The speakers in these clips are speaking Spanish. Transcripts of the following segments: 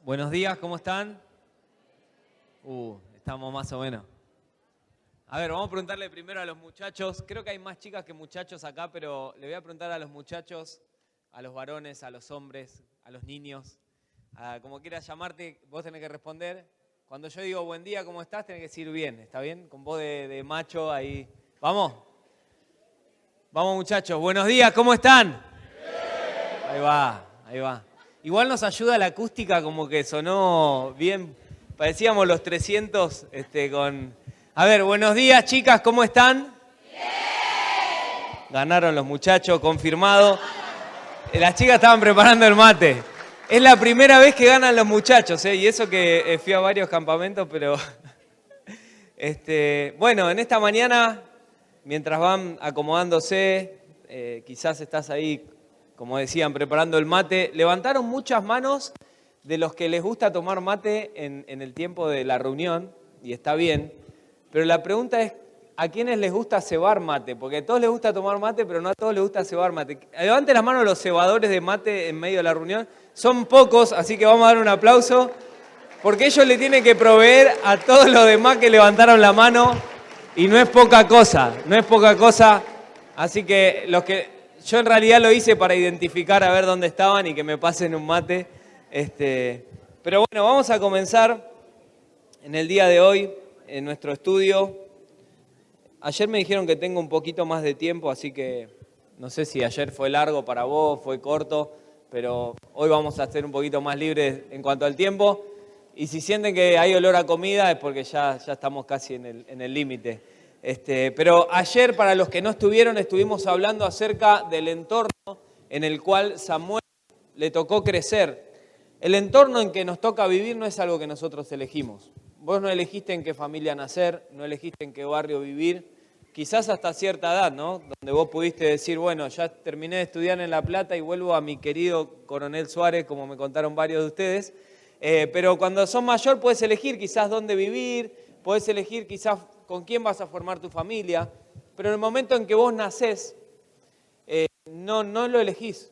Buenos días, ¿cómo están? Estamos más o menos. A ver, vamos a preguntarle primero a los muchachos. Creo que hay más chicas que muchachos acá, pero le voy a preguntar a los muchachos, a los varones, a los hombres, a los niños. Como quieras llamarte, vos tenés que responder. Cuando yo digo buen día, ¿cómo estás? Tenés que decir bien, ¿está bien? Con voz de macho ahí. ¿Vamos? Vamos muchachos, buenos días, ¿cómo están? Ahí va, ahí va. Igual nos ayuda la acústica, como que sonó bien. Parecíamos los 300 con... A ver, buenos días chicas, ¿cómo están? Bien. Ganaron los muchachos, confirmado. Las chicas estaban preparando el mate. Es la primera vez que ganan los muchachos, y eso que fui a varios campamentos, pero... Bueno, en esta mañana, mientras van acomodándose, quizás estás ahí, como decían, preparando el mate. Levantaron muchas manos de los que les gusta tomar mate en el tiempo de la reunión, y está bien. Pero la pregunta es, ¿a quiénes les gusta cebar mate? Porque a todos les gusta tomar mate, pero no a todos les gusta cebar mate. Levanten las manos los cebadores de mate en medio de la reunión. Son pocos, así que vamos a dar un aplauso, porque ellos le tienen que proveer a todos los demás que levantaron la mano, y no es poca cosa, no es poca cosa. Así que yo en realidad lo hice para identificar a ver dónde estaban y que me pasen un mate. Pero bueno, vamos a comenzar en el día de hoy en nuestro estudio. Ayer me dijeron que tengo un poquito más de tiempo, así que no sé si ayer fue largo para vos, fue corto, pero hoy vamos a ser un poquito más libres en cuanto al tiempo. Y si sienten que hay olor a comida es porque ya estamos casi en el límite. Pero ayer, para los que no estuvimos hablando acerca del entorno en el cual Samuel le tocó crecer. El entorno en que nos toca vivir no es algo que nosotros elegimos. Vos no elegiste en qué familia nacer, no elegiste en qué barrio vivir, quizás hasta cierta edad, ¿no? Donde vos pudiste decir, bueno, ya terminé de estudiar en La Plata y vuelvo a mi querido Coronel Suárez, como me contaron varios de ustedes. Pero cuando sos mayor puedes elegir quizás dónde vivir, puedes elegir quizás con quién vas a formar tu familia, pero en el momento en que vos nacés, no lo elegís.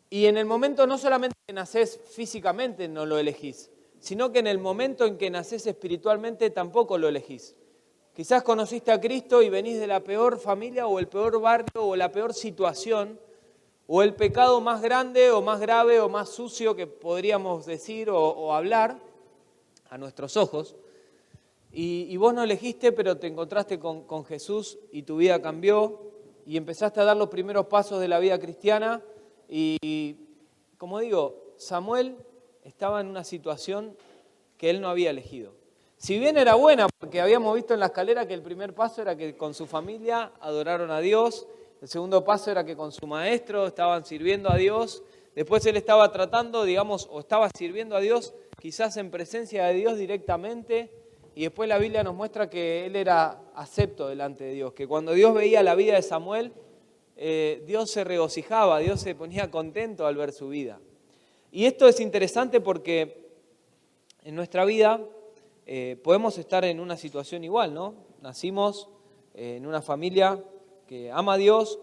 Y en el momento no solamente que nacés físicamente no lo elegís, sino que en el momento en que nacés espiritualmente tampoco lo elegís. Quizás conociste a Cristo y venís de la peor familia o el peor barrio o la peor situación, o el pecado más grande o más grave o más sucio que podríamos decir o hablar a nuestros ojos. Y vos no elegiste, pero te encontraste con Jesús y tu vida cambió y empezaste a dar los primeros pasos de la vida cristiana. Y como digo, Samuel estaba en una situación que él no había elegido. Si bien era buena, porque habíamos visto en la escalera que el primer paso era que con su familia adoraron a Dios, el segundo paso era que con su maestro estaban sirviendo a Dios, después él estaba tratando, o estaba sirviendo a Dios quizás en presencia de Dios directamente, y después la Biblia nos muestra que él era acepto delante de Dios, que cuando Dios veía la vida de Samuel, Dios se regocijaba, Dios se ponía contento al ver su vida. Y esto es interesante porque en nuestra vida podemos estar en una situación igual, ¿no? Nacimos en una familia que ama a Dios,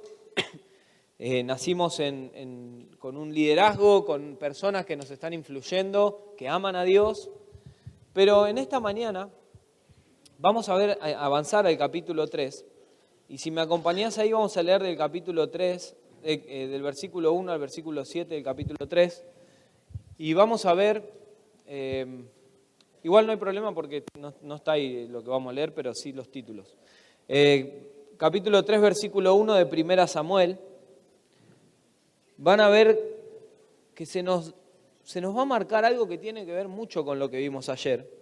nacimos con un liderazgo, con personas que nos están influyendo, que aman a Dios, pero en esta mañana vamos a avanzar al capítulo 3, y si me acompañás ahí vamos a leer del capítulo 3, del versículo 1 al versículo 7 del capítulo 3, y vamos a ver, igual no hay problema porque no está ahí lo que vamos a leer, pero sí los títulos. Capítulo 3, versículo 1 de 1 Samuel, van a ver que se nos va a marcar algo que tiene que ver mucho con lo que vimos ayer.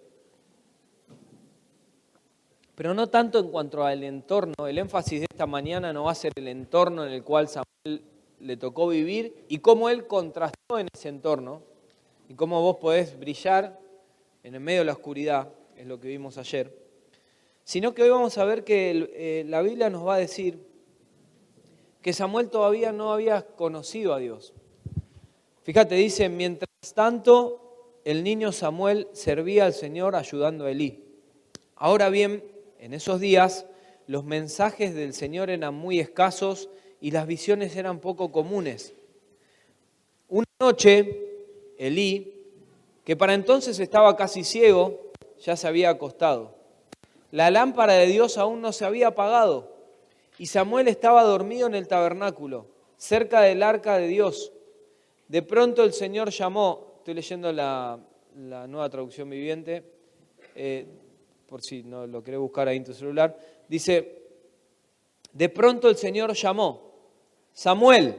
Pero no tanto en cuanto al entorno. El énfasis de esta mañana no va a ser el entorno en el cual Samuel le tocó vivir y cómo él contrastó en ese entorno y cómo vos podés brillar en el medio de la oscuridad, es lo que vimos ayer. Sino que hoy vamos a ver que la Biblia nos va a decir que Samuel todavía no había conocido a Dios. Fíjate, dice, mientras tanto el niño Samuel servía al Señor ayudando a Elí. Ahora bien, en esos días los mensajes del Señor eran muy escasos y las visiones eran poco comunes. Una noche, Elí que para entonces estaba casi ciego, ya se había acostado. La lámpara de Dios aún no se había apagado, y Samuel estaba dormido en el tabernáculo, cerca del arca de Dios. De pronto el Señor llamó, estoy leyendo la Nueva Traducción Viviente, por si no lo querés buscar ahí en tu celular, dice, de pronto el Señor llamó, Samuel.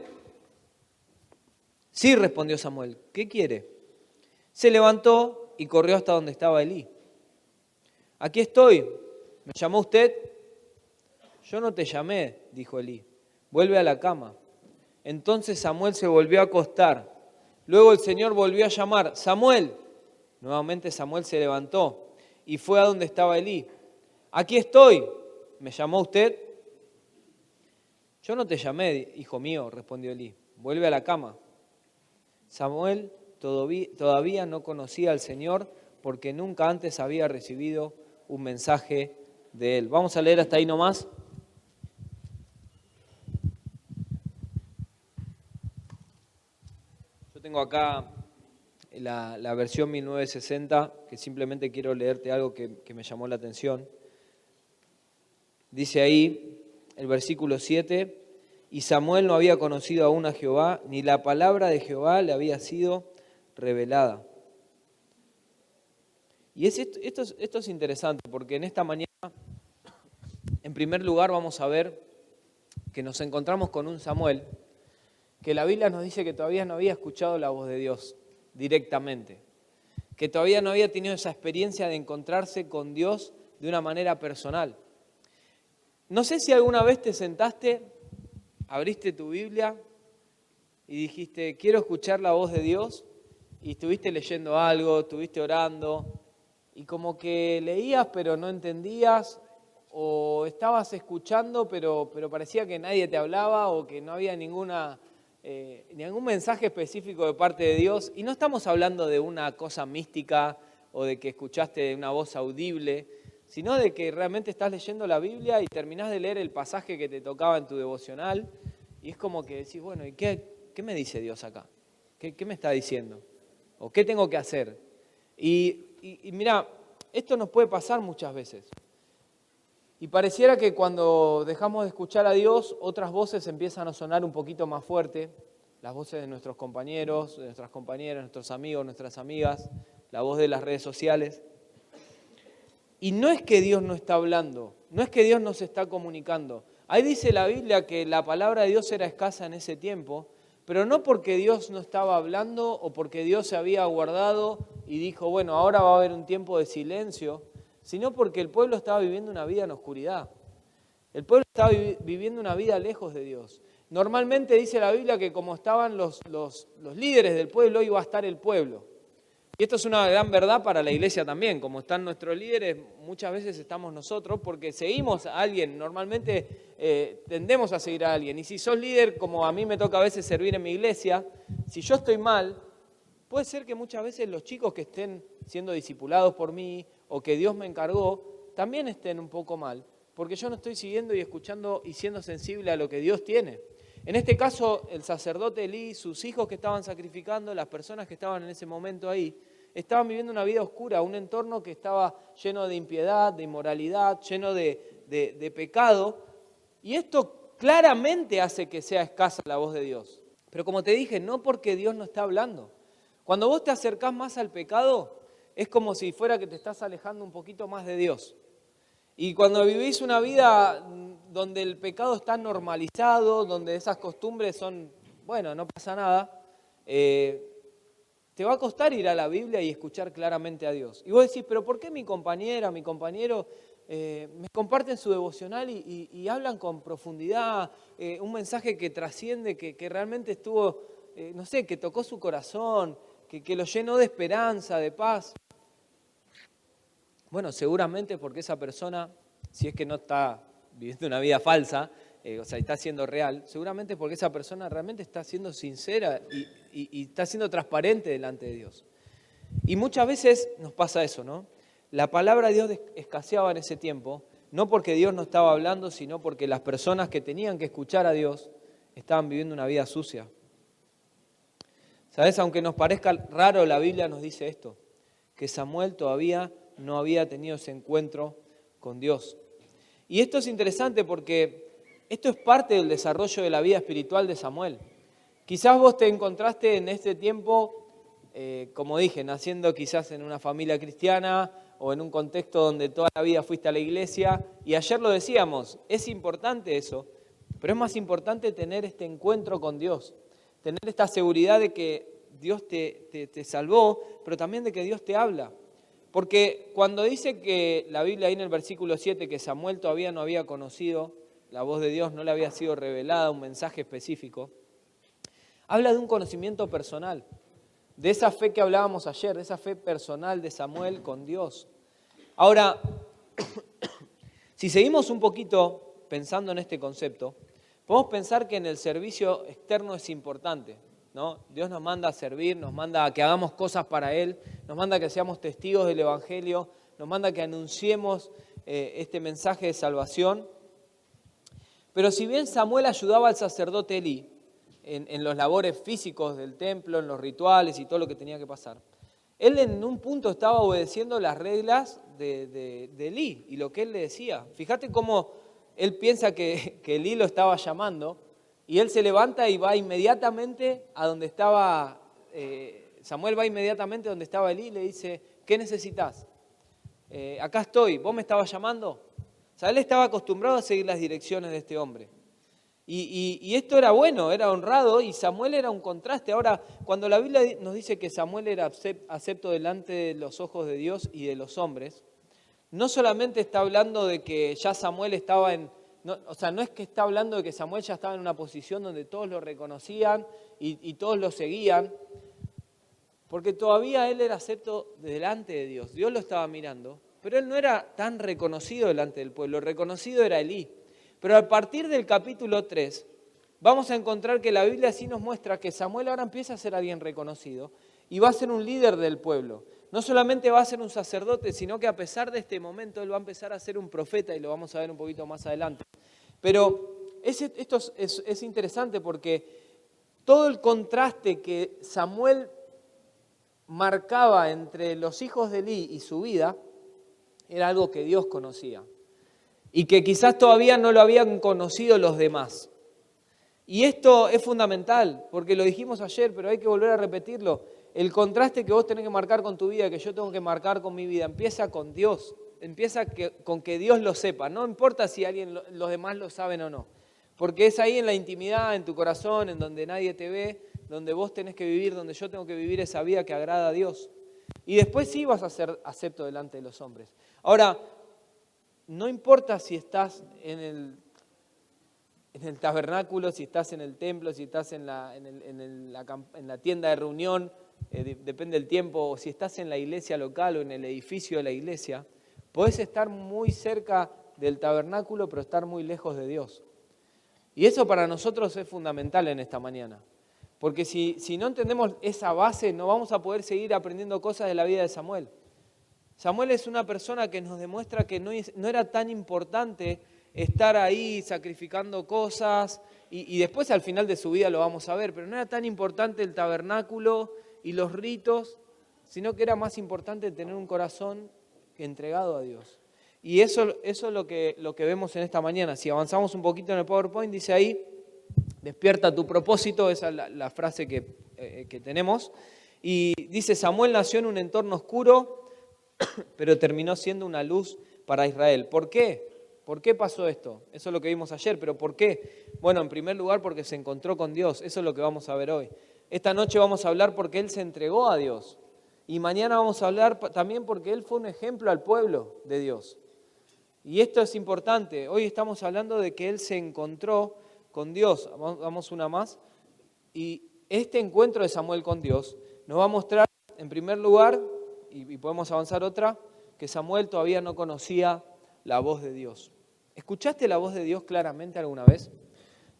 Sí, respondió Samuel, ¿qué quiere? Se levantó y corrió hasta donde estaba Elí. Aquí estoy, ¿me llamó usted? Yo no te llamé, dijo Elí, vuelve a la cama. Entonces Samuel se volvió a acostar. Luego el Señor volvió a llamar, Samuel. Nuevamente Samuel se levantó y fue a donde estaba Elí. Aquí estoy, ¿me llamó usted? Yo no te llamé, hijo mío, respondió Elí, vuelve a la cama. Samuel todavía no conocía al Señor porque nunca antes había recibido un mensaje de Él. Vamos a leer hasta ahí nomás. Yo tengo acá la versión 1960, que simplemente quiero leerte algo que me llamó la atención. Dice ahí, el versículo 7, y Samuel no había conocido aún a Jehová, ni la palabra de Jehová le había sido revelada. Y esto es interesante, porque en esta mañana, en primer lugar, vamos a ver que nos encontramos con un Samuel, que la Biblia nos dice que todavía no había escuchado la voz de Dios directamente, que todavía no había tenido esa experiencia de encontrarse con Dios de una manera personal. No sé si alguna vez te sentaste, abriste tu Biblia y dijiste, quiero escuchar la voz de Dios, y estuviste leyendo algo, estuviste orando, y como que leías pero no entendías, o estabas escuchando pero parecía que nadie te hablaba, o que no había ningún mensaje específico de parte de Dios. Y no estamos hablando de una cosa mística o de que escuchaste una voz audible, sino de que realmente estás leyendo la Biblia y terminás de leer el pasaje que te tocaba en tu devocional, y es como que decís, bueno, ¿y qué me dice Dios acá? ¿Qué me está diciendo? ¿O qué tengo que hacer? Y mira, esto nos puede pasar muchas veces. Y pareciera que cuando dejamos de escuchar a Dios, otras voces empiezan a sonar un poquito más fuerte, las voces de nuestros compañeros, de nuestras compañeras, nuestros amigos, nuestras amigas, la voz de las redes sociales. Y no es que Dios no está hablando, no es que Dios nos está comunicando. Ahí dice la Biblia que la palabra de Dios era escasa en ese tiempo, pero no porque Dios no estaba hablando o porque Dios se había guardado y dijo, bueno, ahora va a haber un tiempo de silencio, sino porque el pueblo estaba viviendo una vida en oscuridad. El pueblo estaba viviendo una vida lejos de Dios. Normalmente dice la Biblia que como estaban los líderes del pueblo, iba a estar el pueblo. Y esto es una gran verdad para la iglesia también. Como están nuestros líderes, muchas veces estamos nosotros porque seguimos a alguien. Normalmente tendemos a seguir a alguien. Y si sos líder, como a mí me toca a veces servir en mi iglesia, si yo estoy mal, puede ser que muchas veces los chicos que estén siendo discipulados por mí o que Dios me encargó, también estén un poco mal, porque yo no estoy siguiendo y escuchando y siendo sensible a lo que Dios tiene. En este caso, el sacerdote Elí, sus hijos que estaban sacrificando, las personas que estaban en ese momento ahí, estaban viviendo una vida oscura, un entorno que estaba lleno de impiedad, de inmoralidad, lleno de pecado, y esto claramente hace que sea escasa la voz de Dios. Pero como te dije, no porque Dios no está hablando. Cuando vos te acercás más al pecado, es como si fuera que te estás alejando un poquito más de Dios. Y cuando vivís una vida donde el pecado está normalizado, donde esas costumbres son, bueno, no pasa nada, te va a costar ir a la Biblia y escuchar claramente a Dios. Y vos decís, pero ¿por qué mi compañera, mi compañero me comparten su devocional y hablan con profundidad, un mensaje que trasciende, que realmente estuvo, no sé, que tocó su corazón, que lo llenó de esperanza, de paz? Bueno, seguramente porque esa persona, si es que no está viviendo una vida falsa, o sea, está siendo real, seguramente porque esa persona realmente está siendo sincera y está siendo transparente delante de Dios. Y muchas veces nos pasa eso, ¿no? La palabra de Dios escaseaba en ese tiempo, no porque Dios no estaba hablando, sino porque las personas que tenían que escuchar a Dios estaban viviendo una vida sucia. ¿Sabes? Aunque nos parezca raro, la Biblia nos dice esto, que Samuel todavía no había tenido ese encuentro con Dios. Y esto es interesante porque esto es parte del desarrollo de la vida espiritual de Samuel. Quizás vos te encontraste en este tiempo, como dije, naciendo quizás en una familia cristiana o en un contexto donde toda la vida fuiste a la iglesia, y ayer lo decíamos, es importante eso, pero es más importante tener este encuentro con Dios, tener esta seguridad de que Dios te salvó, pero también de que Dios te habla. Porque cuando dice que la Biblia ahí en el versículo 7, que Samuel todavía no había conocido la voz de Dios, no le había sido revelada un mensaje específico, habla de un conocimiento personal, de esa fe que hablábamos ayer, de esa fe personal de Samuel con Dios. Ahora, si seguimos un poquito pensando en este concepto, podemos pensar que en el servicio externo es importante, ¿no? Dios nos manda a servir, nos manda a que hagamos cosas para Él, nos manda a que seamos testigos del Evangelio, nos manda a que anunciemos este mensaje de salvación. Pero si bien Samuel ayudaba al sacerdote Elí en los labores físicos del templo, en los rituales y todo lo que tenía que pasar, él en un punto estaba obedeciendo las reglas de Elí y lo que él le decía. Fíjate cómo él piensa que Elí lo estaba llamando y él se levanta y va inmediatamente a donde estaba, Samuel va inmediatamente a donde estaba Elí y le dice, ¿qué necesitas? Acá estoy, ¿vos me estabas llamando? O sea, él estaba acostumbrado a seguir las direcciones de este hombre. Y esto era bueno, era honrado, y Samuel era un contraste. Ahora, cuando la Biblia nos dice que Samuel era acepto delante de los ojos de Dios y de los hombres, no solamente está hablando de que ya Samuel estaba no es que está hablando de que Samuel ya estaba en una posición donde todos lo reconocían y todos lo seguían, porque todavía él era acepto delante de Dios. Dios lo estaba mirando, pero él no era tan reconocido delante del pueblo, reconocido era Elí. Pero a partir del capítulo 3, vamos a encontrar que la Biblia sí nos muestra que Samuel ahora empieza a ser alguien reconocido y va a ser un líder del pueblo. No solamente va a ser un sacerdote, sino que a pesar de este momento él va a empezar a ser un profeta, y lo vamos a ver un poquito más adelante. Pero esto es interesante porque todo el contraste que Samuel marcaba entre los hijos de Elí y su vida era algo que Dios conocía y que quizás todavía no lo habían conocido los demás. Y esto es fundamental, porque lo dijimos ayer, pero hay que volver a repetirlo. El contraste que vos tenés que marcar con tu vida, que yo tengo que marcar con mi vida, empieza con Dios, empieza con que Dios lo sepa. No importa si los demás lo saben o no, porque es ahí en la intimidad, en tu corazón, en donde nadie te ve, donde vos tenés que vivir, donde yo tengo que vivir esa vida que agrada a Dios. Y después sí vas a ser acepto delante de los hombres. Ahora, no importa si estás en el tabernáculo, si estás en el templo, si estás en la tienda de reunión, depende del tiempo, o si estás en la iglesia local o en el edificio de la iglesia, podés estar muy cerca del tabernáculo, pero estar muy lejos de Dios. Y eso para nosotros es fundamental en esta mañana, porque si no entendemos esa base, no vamos a poder seguir aprendiendo cosas de la vida de Samuel. Samuel es una persona que nos demuestra que no era tan importante estar ahí sacrificando cosas, y después al final de su vida lo vamos a ver, pero no era tan importante el tabernáculo y los ritos, sino que era más importante tener un corazón entregado a Dios. Y eso es lo que vemos en esta mañana. Si avanzamos un poquito en el PowerPoint, dice ahí, despierta tu propósito, esa es la frase que tenemos. Y dice, Samuel nació en un entorno oscuro, pero terminó siendo una luz para Israel. ¿Por qué? ¿Por qué pasó esto? Eso es lo que vimos ayer, pero ¿por qué? Bueno, en primer lugar porque se encontró con Dios, eso es lo que vamos a ver hoy. Esta noche vamos a hablar porque él se entregó a Dios, y mañana vamos a hablar también porque él fue un ejemplo al pueblo de Dios. Y esto es importante, hoy estamos hablando de que él se encontró con Dios. Vamos una más. Y este encuentro de Samuel con Dios nos va a mostrar, en primer lugar, y podemos avanzar otra, que Samuel todavía no conocía la voz de Dios. ¿Escuchaste la voz de Dios claramente alguna vez?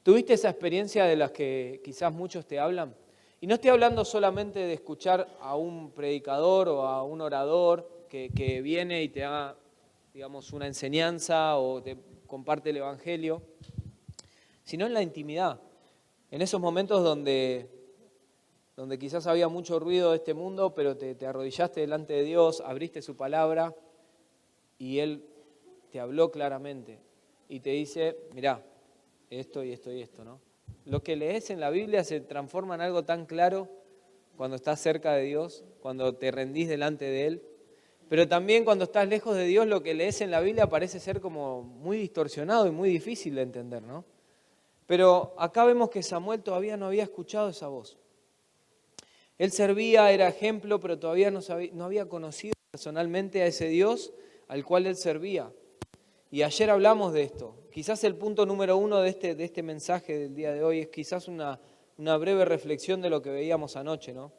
¿Tuviste esa experiencia de las que quizás muchos te hablan? Y no estoy hablando solamente de escuchar a un predicador o a un orador que viene y te da, digamos, una enseñanza o te comparte el Evangelio, sino en la intimidad, en esos momentos donde donde quizás había mucho ruido de este mundo, pero te arrodillaste delante de Dios, abriste su palabra y Él te habló claramente y te dice, mirá, esto y esto y esto, ¿no? Lo que lees en la Biblia se transforma en algo tan claro cuando estás cerca de Dios, cuando te rendís delante de Él, pero también cuando estás lejos de Dios, lo que lees en la Biblia parece ser como muy distorsionado y muy difícil de entender, ¿no? Pero acá vemos que Samuel todavía no había escuchado esa voz. Él servía, era ejemplo, pero todavía no había conocido personalmente a ese Dios al cual él servía. Y ayer hablamos de esto. Quizás el punto número 1 de este mensaje del día de hoy es quizás una breve reflexión de lo que veíamos anoche, ¿no?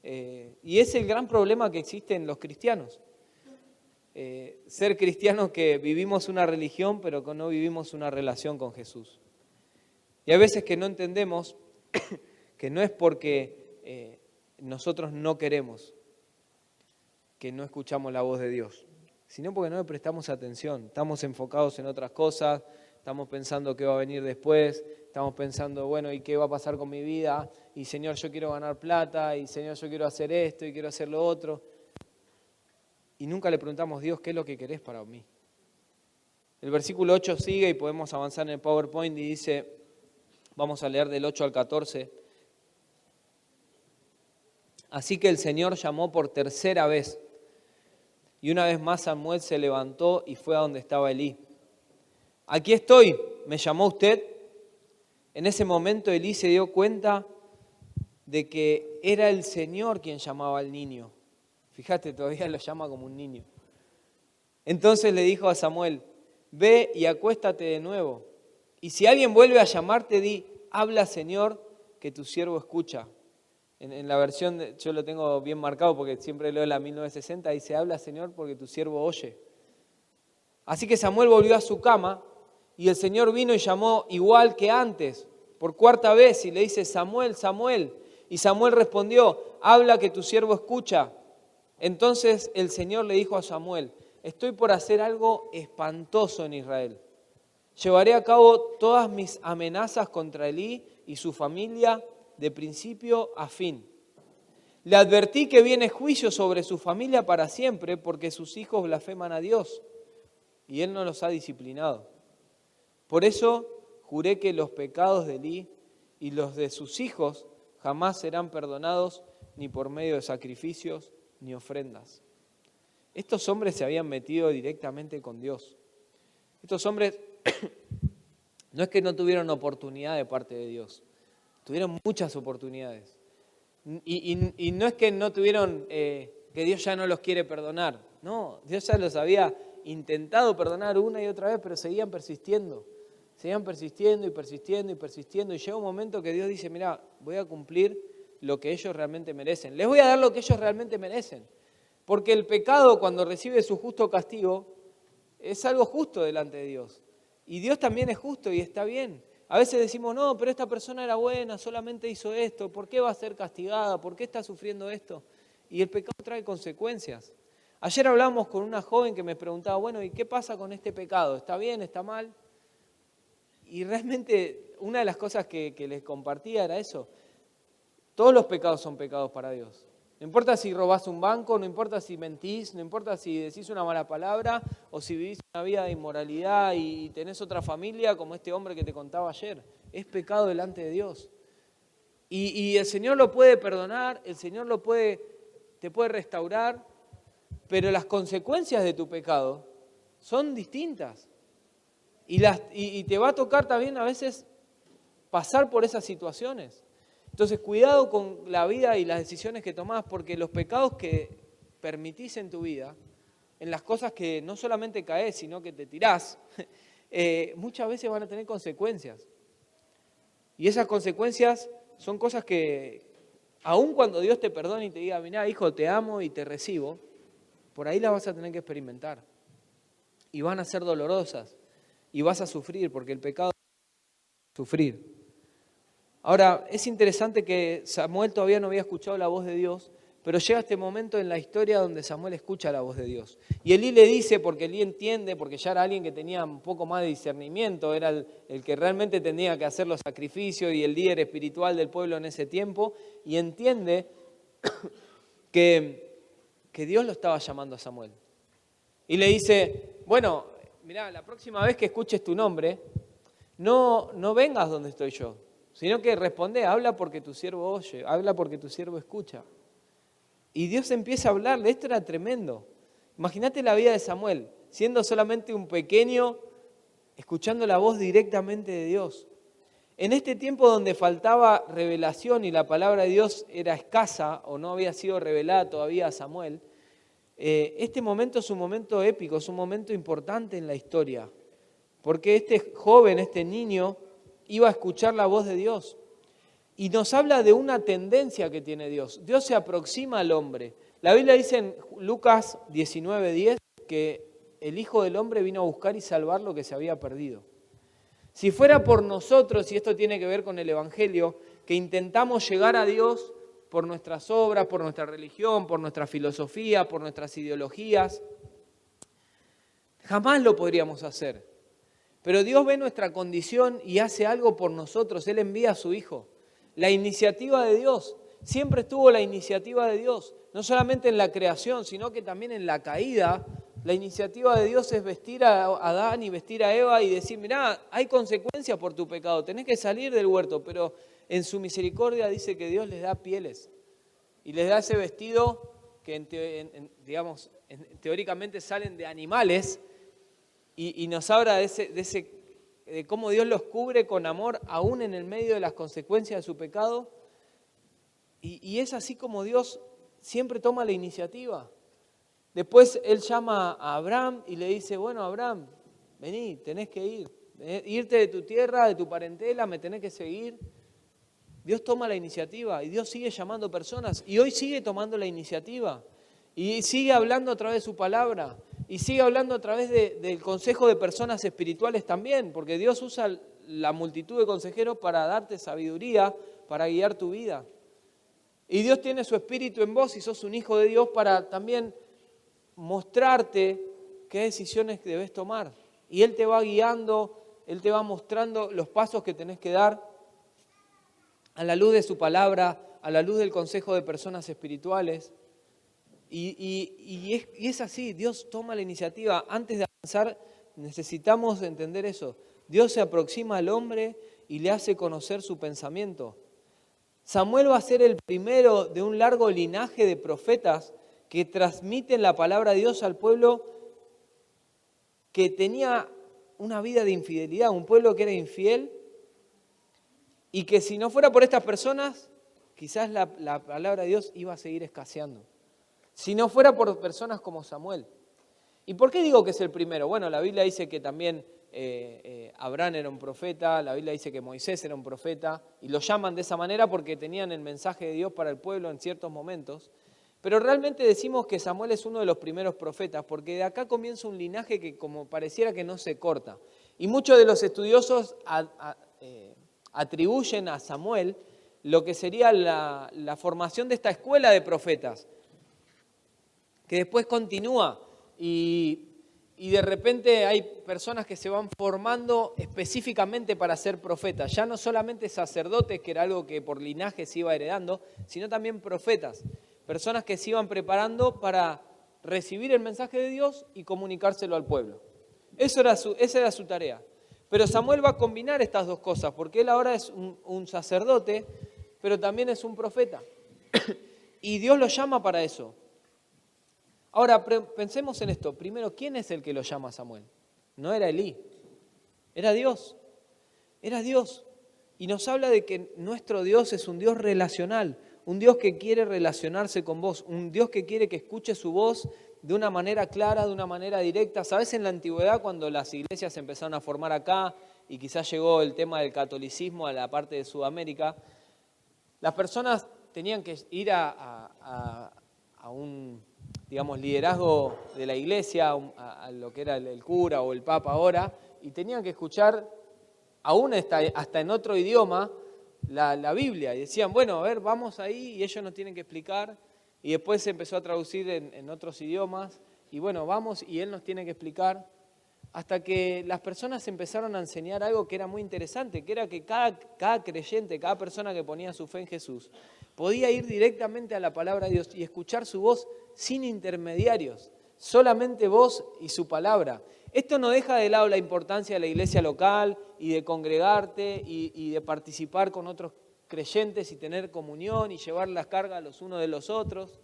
Y es el gran problema que existe en los cristianos. Ser cristianos que vivimos una religión, pero que no vivimos una relación con Jesús. Y hay veces que no entendemos que no es porque nosotros no queremos, que no escuchamos la voz de Dios, sino porque no le prestamos atención, estamos enfocados en otras cosas, estamos pensando qué va a venir después, estamos pensando, bueno, ¿y qué va a pasar con mi vida? Y Señor, yo quiero ganar plata, y Señor, yo quiero hacer esto, y quiero hacer lo otro. Y nunca le preguntamos, Dios, ¿qué es lo que querés para mí? El versículo 8 sigue y podemos avanzar en el PowerPoint y dice, vamos a leer del 8 al 14. Así que el Señor llamó por tercera vez, y una vez más Samuel se levantó y fue a donde estaba Elí. Aquí estoy, ¿me llamó usted? En ese momento Elí se dio cuenta de que era el Señor quien llamaba al niño. Fíjate, todavía lo llama como un niño. Entonces le dijo a Samuel, ve y acuéstate de nuevo. Y si alguien vuelve a llamarte, di, habla Señor, que tu siervo escucha. En la versión, yo lo tengo bien marcado porque siempre leo la 1960, dice, habla Señor porque tu siervo oye. Así que Samuel volvió a su cama y el Señor vino y llamó igual que antes, por cuarta vez, y le dice, Samuel, Samuel. Y Samuel respondió, habla que tu siervo escucha. Entonces el Señor le dijo a Samuel, estoy por hacer algo espantoso en Israel. Llevaré a cabo todas mis amenazas contra Elí y su familia de principio a fin. Le advertí que viene juicio sobre su familia para siempre porque sus hijos blasfeman a Dios y Él no los ha disciplinado. Por eso juré que los pecados de Elí y los de sus hijos jamás serán perdonados ni por medio de sacrificios ni ofrendas. Estos hombres se habían metido directamente con Dios. Estos hombres no es que no tuvieron oportunidad de parte de Dios, tuvieron muchas oportunidades. Y no es que no tuvieron, que Dios ya no los quiere perdonar. No, Dios ya los había intentado perdonar una y otra vez, pero seguían persistiendo. Seguían persistiendo y persistiendo y persistiendo. Y llega un momento que Dios dice, mira, voy a cumplir lo que ellos realmente merecen. Les voy a dar lo que ellos realmente merecen. Porque el pecado, cuando recibe su justo castigo, es algo justo delante de Dios. Y Dios también es justo y está bien. A veces decimos, no, pero esta persona era buena, solamente hizo esto, ¿por qué va a ser castigada? ¿Por qué está sufriendo esto? Y el pecado trae consecuencias. Ayer hablamos con una joven que me preguntaba, bueno, ¿y qué pasa con este pecado? ¿Está bien? ¿Está mal? Y realmente una de las cosas que les compartía era eso. Todos los pecados son pecados para Dios. No importa si robás un banco, no importa si mentís, no importa si decís una mala palabra o si vivís una vida de inmoralidad y tenés otra familia como este hombre que te contaba ayer. Es pecado delante de Dios. Y el Señor lo puede perdonar, el Señor te puede restaurar, pero las consecuencias de tu pecado son distintas. Y te va a tocar también a veces pasar por esas situaciones. Entonces, cuidado con la vida y las decisiones que tomás, porque los pecados que permitís en tu vida, en las cosas que no solamente caes, sino que te tirás, muchas veces van a tener consecuencias. Y esas consecuencias son cosas que, aun cuando Dios te perdone y te diga, mirá, hijo, te amo y te recibo, por ahí las vas a tener que experimentar. Y van a ser dolorosas. Y vas a sufrir, porque el pecado es sufrir. Ahora, es interesante que Samuel todavía no había escuchado la voz de Dios, Pero llega este momento en la historia donde Samuel escucha la voz de Dios. Y Elí le dice, porque Elí entiende, porque ya era alguien que tenía un poco más de discernimiento, era el que realmente tenía que hacer los sacrificios y el líder espiritual del pueblo en ese tiempo, y entiende que Dios lo estaba llamando a Samuel. Y le dice, bueno, mirá, la próxima vez que escuches tu nombre, no vengas donde estoy yo, sino que responde, habla porque tu siervo oye, habla porque tu siervo escucha. Y Dios empieza a hablarle, esto era tremendo. Imagínate la vida de Samuel, siendo solamente un pequeño, escuchando la voz directamente de Dios. En este tiempo donde faltaba revelación y la palabra de Dios era escasa o no había sido revelada todavía a Samuel, este momento es un momento épico, es un momento importante en la historia, porque este joven, este niño, iba a escuchar la voz de Dios. Y nos habla de una tendencia que tiene Dios. Dios se aproxima al hombre. La Biblia dice en Lucas 19:10 que el Hijo del Hombre vino a buscar y salvar lo que se había perdido. Si fuera por nosotros, y esto tiene que ver con el Evangelio, que intentamos llegar a Dios por nuestras obras, por nuestra religión, por nuestra filosofía, por nuestras ideologías, jamás lo podríamos hacer. Pero Dios ve nuestra condición y hace algo por nosotros. Él envía a su Hijo. La iniciativa de Dios, siempre estuvo la iniciativa de Dios, no solamente en la creación, sino que también en la caída. La iniciativa de Dios es vestir a Adán y vestir a Eva y decir, mirá, hay consecuencias por tu pecado, tenés que salir del huerto, pero en su misericordia dice que Dios les da pieles y les da ese vestido que teóricamente salen de animales y nos habla de cómo Dios los cubre con amor aún en el medio de las consecuencias de su pecado. Y es así como Dios siempre toma la iniciativa. Después Él llama a Abraham y le dice, bueno, Abraham, vení, tenés que irte de tu tierra, de tu parentela, me tenés que seguir. Dios toma la iniciativa y Dios sigue llamando personas y hoy sigue tomando la iniciativa y sigue hablando a través de su palabra. Y sigue hablando a través del consejo de personas espirituales también, porque Dios usa la multitud de consejeros para darte sabiduría, para guiar tu vida. Y Dios tiene su espíritu en vos y sos un hijo de Dios para también mostrarte qué decisiones debes tomar. Y Él te va guiando, Él te va mostrando los pasos que tenés que dar a la luz de su palabra, a la luz del consejo de personas espirituales. Y es así, Dios toma la iniciativa. Antes de avanzar necesitamos entender eso. Dios se aproxima al hombre y le hace conocer su pensamiento. Samuel va a ser el primero de un largo linaje de profetas que transmiten la palabra de Dios al pueblo que tenía una vida de infidelidad, un pueblo que era infiel y que si no fuera por estas personas, quizás la palabra de Dios iba a seguir escaseando. Si no fuera por personas como Samuel. ¿Y por qué digo que es el primero? Bueno, la Biblia dice que también Abraham era un profeta, la Biblia dice que Moisés era un profeta, y lo llaman de esa manera porque tenían el mensaje de Dios para el pueblo en ciertos momentos. Pero realmente decimos que Samuel es uno de los primeros profetas, porque de acá comienza un linaje que como pareciera que no se corta. Y muchos de los estudiosos atribuyen a Samuel lo que sería la formación de esta escuela de profetas, que después continúa y de repente hay personas que se van formando específicamente para ser profetas, ya no solamente sacerdotes, que era algo que por linaje se iba heredando, sino también profetas, personas que se iban preparando para recibir el mensaje de Dios y comunicárselo al pueblo. Esa era su tarea. Pero Samuel va a combinar estas dos cosas, porque él ahora es un sacerdote, pero también es un profeta. Y Dios lo llama para eso. Ahora, pensemos en esto. Primero, ¿quién es el que lo llama a Samuel? No era Elí, era Dios. Era Dios. Y nos habla de que nuestro Dios es un Dios relacional, un Dios que quiere relacionarse con vos, un Dios que quiere que escuche su voz de una manera clara, de una manera directa. ¿Sabes? En la antigüedad, cuando las iglesias se empezaron a formar acá y quizás llegó el tema del catolicismo a la parte de Sudamérica, las personas tenían que ir a un, digamos, liderazgo de la iglesia, a lo que era el cura o el papa ahora, y tenían que escuchar, aún hasta en otro idioma, la Biblia. Y decían, bueno, a ver, vamos ahí, y ellos nos tienen que explicar. y después se empezó a traducir en otros idiomas, y bueno, vamos y él nos tiene que explicar, hasta que las personas empezaron a enseñar algo que era muy interesante, que era que cada creyente, cada persona que ponía su fe en Jesús, podía ir directamente a la palabra de Dios y escuchar su voz sin intermediarios, solamente voz y su palabra. Esto no deja de lado la importancia de la iglesia local y de congregarte y de participar con otros creyentes y tener comunión y llevar las cargas los unos de los otros.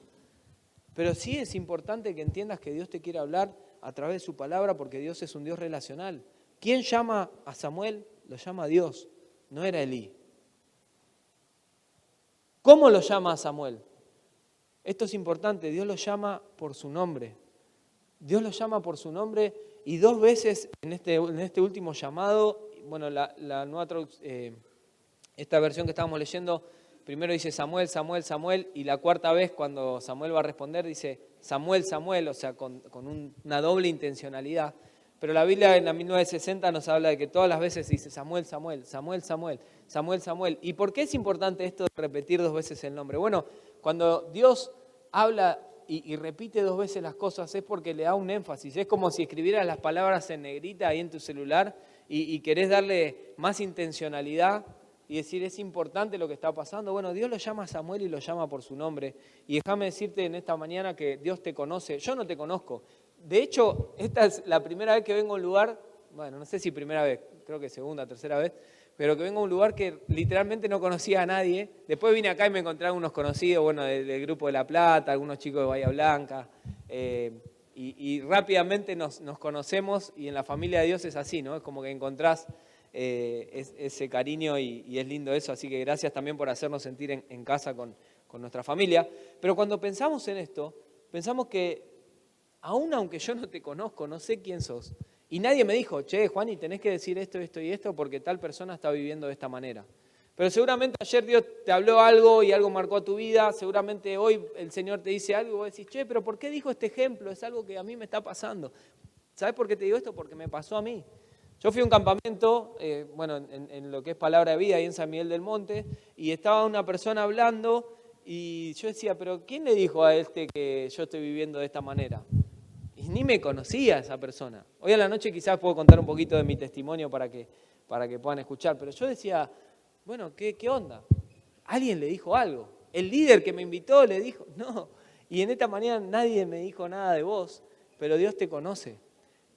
Pero sí es importante que entiendas que Dios te quiere hablar a través de su palabra, porque Dios es un Dios relacional. ¿Quién llama a Samuel? Lo llama Dios, no era Elí. ¿Cómo lo llama a Samuel? Esto es importante, Dios lo llama por su nombre. Dios lo llama por su nombre y 2 veces en este último llamado, bueno, la nueva esta versión que estábamos leyendo, primero dice Samuel, Samuel, Samuel, y la 4ª vez cuando Samuel va a responder dice Samuel, Samuel, o sea, con una doble intencionalidad. Pero la Biblia en la 1960 nos habla de que todas las veces dice Samuel, Samuel, Samuel, Samuel, Samuel, Samuel. ¿Y por qué es importante esto de repetir 2 veces el nombre? Bueno, cuando Dios habla y repite 2 veces las cosas es porque le da un énfasis. Es como si escribieras las palabras en negrita ahí en tu celular y querés darle más intencionalidad y decir, es importante lo que está pasando. Bueno, Dios lo llama a Samuel y lo llama por su nombre. Y déjame decirte en esta mañana que Dios te conoce. Yo no te conozco. De hecho, esta es la primera vez que vengo a un lugar, bueno, no sé si primera vez, creo que segunda, tercera vez, pero que vengo a un lugar que literalmente no conocía a nadie. Después vine acá y me encontré a algunos conocidos, bueno, del Grupo de La Plata, algunos chicos de Bahía Blanca, y rápidamente nos conocemos, y en la familia de Dios es así, ¿no? Es como que encontrás ese cariño y es lindo eso, así que gracias también por hacernos sentir en casa con nuestra familia. Pero cuando pensamos en esto, pensamos que aún aunque yo no te conozco, no sé quién sos, y nadie me dijo, che, Juani, tenés que decir esto, esto y esto porque tal persona está viviendo de esta manera. Pero seguramente ayer Dios te habló algo y algo marcó tu vida, seguramente hoy el Señor te dice algo y vos decís, che, pero ¿por qué dijo este ejemplo? Es algo que a mí me está pasando. ¿Sabés por qué te digo esto? Porque me pasó a mí. Yo fui a un campamento, bueno, en lo que es Palabra de Vida, ahí en San Miguel del Monte, y estaba una persona hablando y yo decía, pero ¿quién le dijo a este que yo estoy viviendo de esta manera? Y ni me conocía esa persona. Hoy a la noche quizás puedo contar un poquito de mi testimonio para que puedan escuchar, pero yo decía, bueno, ¿qué onda? Alguien le dijo algo. El líder que me invitó le dijo, no. Y en esta mañana nadie me dijo nada de vos, pero Dios te conoce.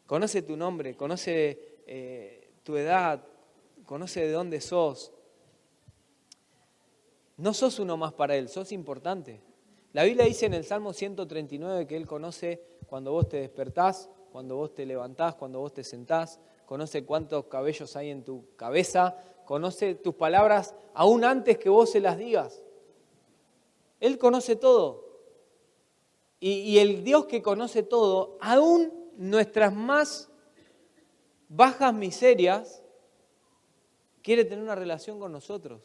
Conoce tu nombre, conoce tu edad, conoce de dónde sos. No sos uno más para Él, sos importante. La Biblia dice en el Salmo 139 que Él conoce cuando vos te despertás, cuando vos te levantás, cuando vos te sentás, conoce cuántos cabellos hay en tu cabeza, conoce tus palabras aún antes que vos se las digas. Él conoce todo. Y el Dios que conoce todo, aún nuestras más bajas miserias, quiere tener una relación con nosotros.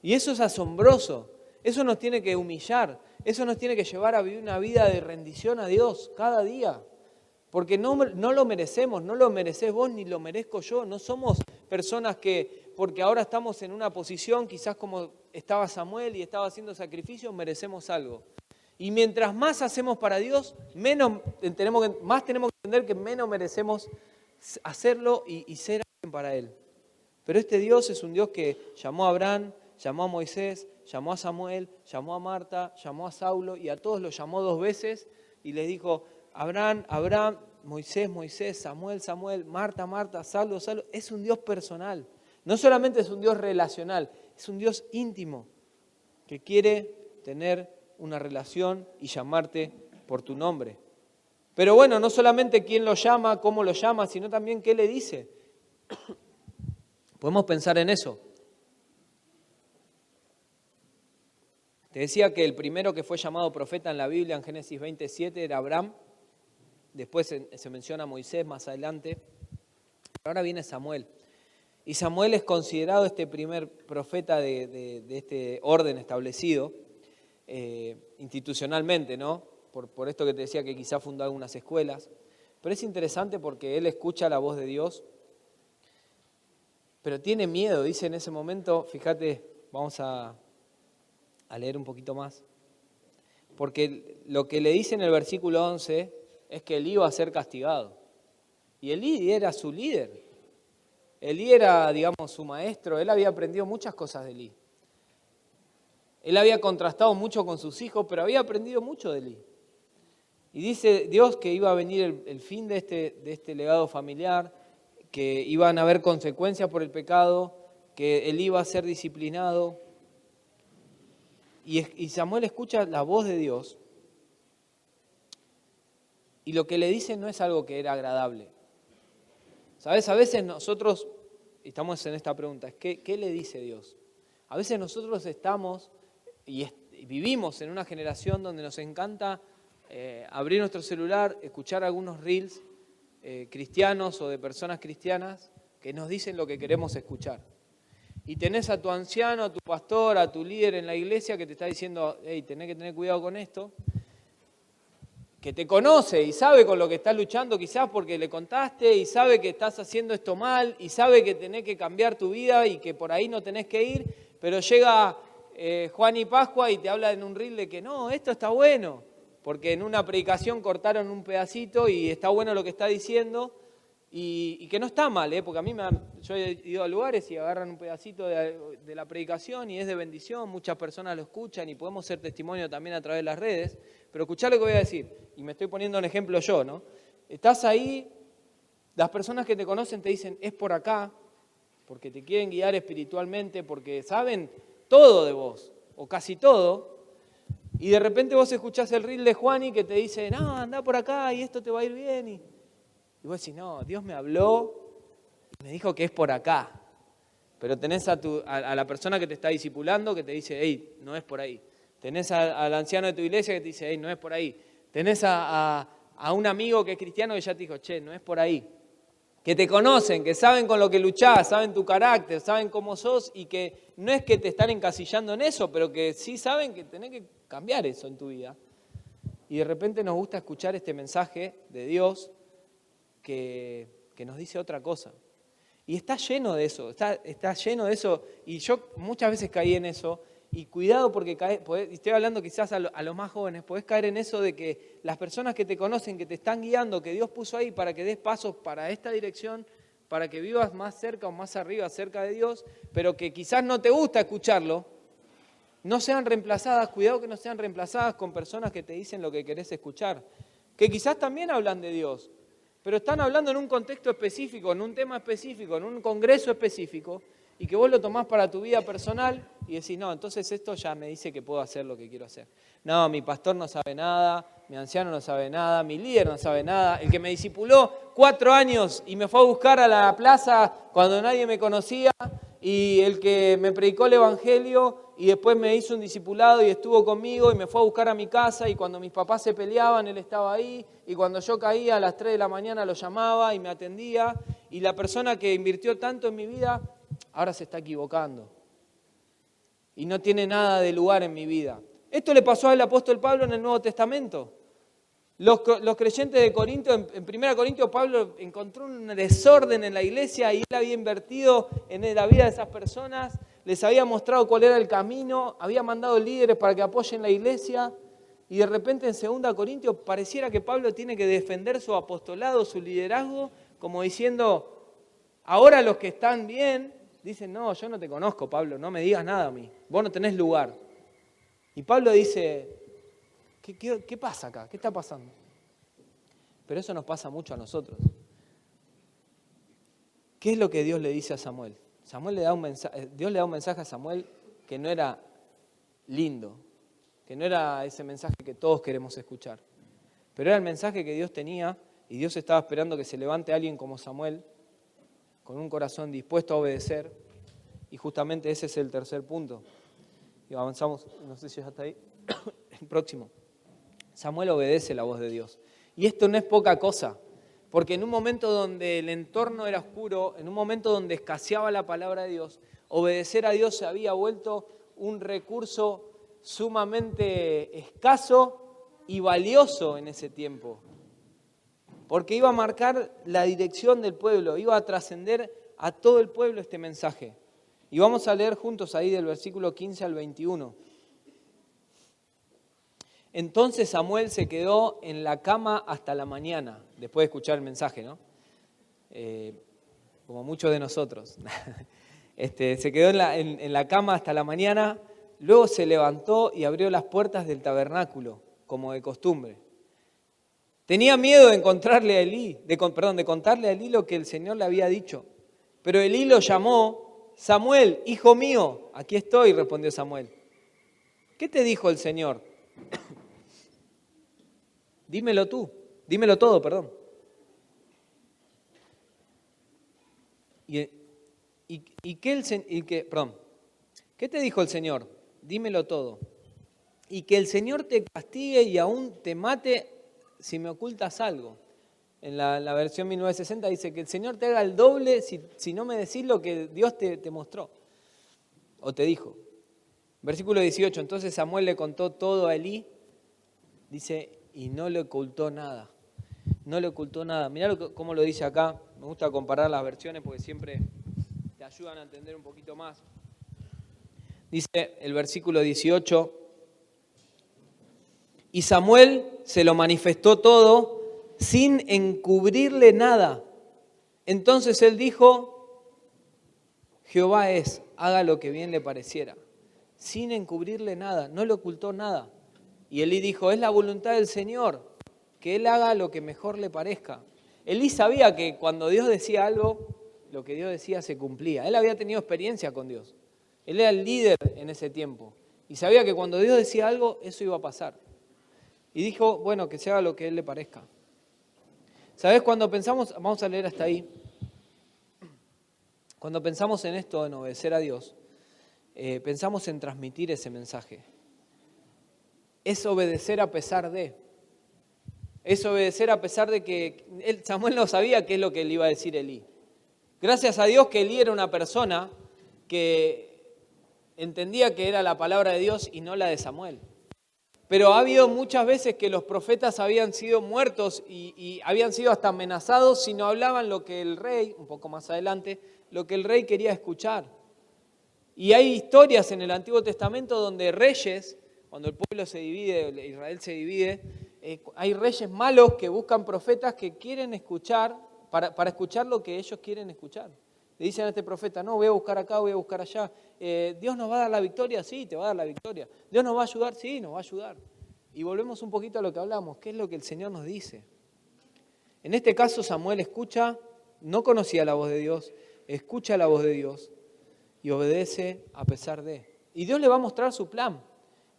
Y eso es asombroso. Eso nos tiene que humillar. Eso nos tiene que llevar a vivir una vida de rendición a Dios cada día. Porque no lo merecemos, no lo merecés vos ni lo merezco yo. No somos personas que, porque ahora estamos en una posición, quizás como estaba Samuel y estaba haciendo sacrificios, merecemos algo. Y mientras más hacemos para Dios, más tenemos que entender que menos merecemos hacerlo y ser alguien para Él. Pero este Dios es un Dios que llamó a Abraham, llamó a Moisés, llamó a Samuel, llamó a Marta, llamó a Saulo y a todos los llamó 2 veces y les dijo, Abraham, Abraham, Moisés, Moisés, Samuel, Samuel, Marta, Marta, Saulo, Saulo. Es un Dios personal. No solamente es un Dios relacional, es un Dios íntimo que quiere tener una relación y llamarte por tu nombre. Pero bueno, no solamente quién lo llama, cómo lo llama, sino también qué le dice. Podemos pensar en eso. Te decía que el primero que fue llamado profeta en la Biblia, en Génesis 27, era Abraham. Después se menciona a Moisés más adelante. Ahora viene Samuel. Y Samuel es considerado este primer profeta de este orden establecido institucionalmente, ¿no? Por esto que te decía que quizá fundó algunas escuelas. Pero es interesante porque él escucha la voz de Dios, pero tiene miedo. Dice en ese momento, fíjate, vamos a leer un poquito más. porque lo que le dice en el versículo 11 es que Elí iba a ser castigado. Y Elí era su líder. Elí era, digamos, su maestro. Él había aprendido muchas cosas de Elí. Él había contrastado mucho con sus hijos, pero había aprendido mucho de Elí. Y dice Dios que iba a venir el fin de este legado familiar, que iban a haber consecuencias por el pecado, que Elí iba a ser disciplinado. Y Samuel escucha la voz de Dios y lo que le dice no es algo que era agradable. ¿Sabes? A veces nosotros, estamos en esta pregunta, ¿qué le dice Dios? A veces nosotros estamos y vivimos en una generación donde nos encanta abrir nuestro celular, escuchar algunos reels cristianos o de personas cristianas que nos dicen lo que queremos escuchar. Y tenés a tu anciano, a tu pastor, a tu líder en la iglesia que te está diciendo, hey, tenés que tener cuidado con esto, que te conoce y sabe con lo que estás luchando quizás porque le contaste y sabe que estás haciendo esto mal y sabe que tenés que cambiar tu vida y que por ahí no tenés que ir, pero llega Juan y Pascua y te habla en un reel de que no, esto está bueno, porque en una predicación cortaron un pedacito y está bueno lo que está diciendo. Y que no está mal, porque a mí yo he ido a lugares y agarran un pedacito de la predicación y es de bendición, muchas personas lo escuchan y podemos ser testimonio también a través de las redes, pero escuchá lo que voy a decir, y me estoy poniendo un ejemplo yo, ¿no? Estás ahí, las personas que te conocen te dicen, es por acá, porque te quieren guiar espiritualmente, porque saben todo de vos, o casi todo, y de repente vos escuchás el reel de Juani que te dice, no, anda por acá y esto te va a ir bien, y vos decís, no, Dios me habló y me dijo que es por acá. Pero tenés a la persona que te está discipulando que te dice, hey, no es por ahí. Tenés al anciano de tu iglesia que te dice, hey, no es por ahí. Tenés a un amigo que es cristiano que ya te dijo, che, no es por ahí. Que te conocen, que saben con lo que luchás, saben tu carácter, saben cómo sos y que no es que te están encasillando en eso, pero que sí saben que tenés que cambiar eso en tu vida. Y de repente nos gusta escuchar este mensaje de Dios que nos dice otra cosa. Y está lleno de eso, está lleno de eso. Y yo muchas veces caí en eso. Y cuidado porque estoy hablando quizás a los más jóvenes, podés caer en eso de que las personas que te conocen, que te están guiando, que Dios puso ahí para que des pasos para esta dirección, para que vivas más cerca o más arriba, cerca de Dios, pero que quizás no te gusta escucharlo, no sean reemplazadas, cuidado que no sean reemplazadas con personas que te dicen lo que querés escuchar, que quizás también hablan de Dios, pero están hablando en un contexto específico, en un tema específico, en un congreso específico, y que vos lo tomás para tu vida personal y decís, no, entonces esto ya me dice que puedo hacer lo que quiero hacer. No, mi pastor no sabe nada, mi anciano no sabe nada, mi líder no sabe nada, el que me discipuló 4 años y me fue a buscar a la plaza cuando nadie me conocía, y el que me predicó el evangelio y después me hizo un discipulado y estuvo conmigo y me fue a buscar a mi casa y cuando mis papás se peleaban él estaba ahí y cuando yo caía a las 3 de la mañana lo llamaba y me atendía, y la persona que invirtió tanto en mi vida ahora se está equivocando y no tiene nada de lugar en mi vida. Esto le pasó al apóstol Pablo en el Nuevo Testamento. Los creyentes de Corinto, en 1 Corintios, Pablo encontró un desorden en la iglesia y él había invertido en la vida de esas personas, les había mostrado cuál era el camino, había mandado líderes para que apoyen la iglesia, y de repente en 2 Corintios pareciera que Pablo tiene que defender su apostolado, su liderazgo, como diciendo, ahora los que están bien, dicen, no, yo no te conozco, Pablo, no me digas nada a mí, vos no tenés lugar. Y Pablo dice, ¿qué pasa acá? ¿Qué está pasando? Pero eso nos pasa mucho a nosotros. ¿Qué es lo que Dios le dice a Samuel? Dios le da un mensaje a Samuel que no era lindo, que no era ese mensaje que todos queremos escuchar. Pero era el mensaje que Dios tenía y Dios estaba esperando que se levante alguien como Samuel, con un corazón dispuesto a obedecer, y justamente ese es el tercer punto. Y avanzamos, no sé si ya está ahí, el próximo. Samuel obedece la voz de Dios. Y esto no es poca cosa, porque en un momento donde el entorno era oscuro, en un momento donde escaseaba la palabra de Dios, obedecer a Dios se había vuelto un recurso sumamente escaso y valioso en ese tiempo. Porque iba a marcar la dirección del pueblo, iba a trascender a todo el pueblo este mensaje. Y vamos a leer juntos ahí del versículo 15 al 21. Entonces Samuel se quedó en la cama hasta la mañana, después de escuchar el mensaje, ¿no? Como muchos de nosotros. Se quedó en la cama hasta la mañana, luego se levantó y abrió las puertas del tabernáculo, como de costumbre. Tenía miedo de encontrarle a Elí, de contarle a Elí lo que el Señor le había dicho. Pero Elí lo llamó: Samuel, hijo mío. Aquí estoy, respondió Samuel. ¿Qué te dijo el Señor? Dímelo todo, perdón. ¿Qué te dijo el Señor? Dímelo todo. Y que el Señor te castigue y aún te mate si me ocultas algo. En la versión 1960 dice que el Señor te haga el doble si no me decís lo que Dios te mostró o te dijo. Versículo 18, entonces Samuel le contó todo a Elí, dice, y no le ocultó nada. No le ocultó nada. Mirá cómo lo dice acá. Me gusta comparar las versiones porque siempre te ayudan a entender un poquito más. Dice el versículo 18, y Samuel se lo manifestó todo sin encubrirle nada. Entonces él dijo, Jehová es, haga lo que bien le pareciera. Sin encubrirle nada, no le ocultó nada. Y Elí dijo, es la voluntad del Señor, que él haga lo que mejor le parezca. Elí sabía que cuando Dios decía algo, lo que Dios decía se cumplía. Él había tenido experiencia con Dios. Él era el líder en ese tiempo. Y sabía que cuando Dios decía algo, eso iba a pasar. Y dijo, bueno, que se haga lo que a él le parezca. ¿Sabes? Cuando pensamos, vamos a leer hasta ahí, cuando pensamos en esto, en obedecer a Dios, pensamos en transmitir ese mensaje. Es obedecer a pesar de. Es obedecer a pesar de que Samuel no sabía qué es lo que le iba a decir Elí. Gracias a Dios que Elí era una persona que entendía que era la palabra de Dios y no la de Samuel. Pero ha habido muchas veces que los profetas habían sido muertos y habían sido hasta amenazados si no hablaban lo que el rey, un poco más adelante, lo que el rey quería escuchar. Y hay historias en el Antiguo Testamento donde reyes, cuando el pueblo se divide, Israel se divide, hay reyes malos que buscan profetas que quieren escuchar, para escuchar lo que ellos quieren escuchar. Le dicen a este profeta, no, voy a buscar acá, voy a buscar allá. ¿Dios nos va a dar la victoria? Sí, te va a dar la victoria. ¿Dios nos va a ayudar? Sí, nos va a ayudar. Y volvemos un poquito a lo que hablamos, ¿qué es lo que el Señor nos dice? En este caso Samuel escucha, no conocía la voz de Dios, escucha la voz de Dios y obedece a pesar de. Y Dios le va a mostrar su plan.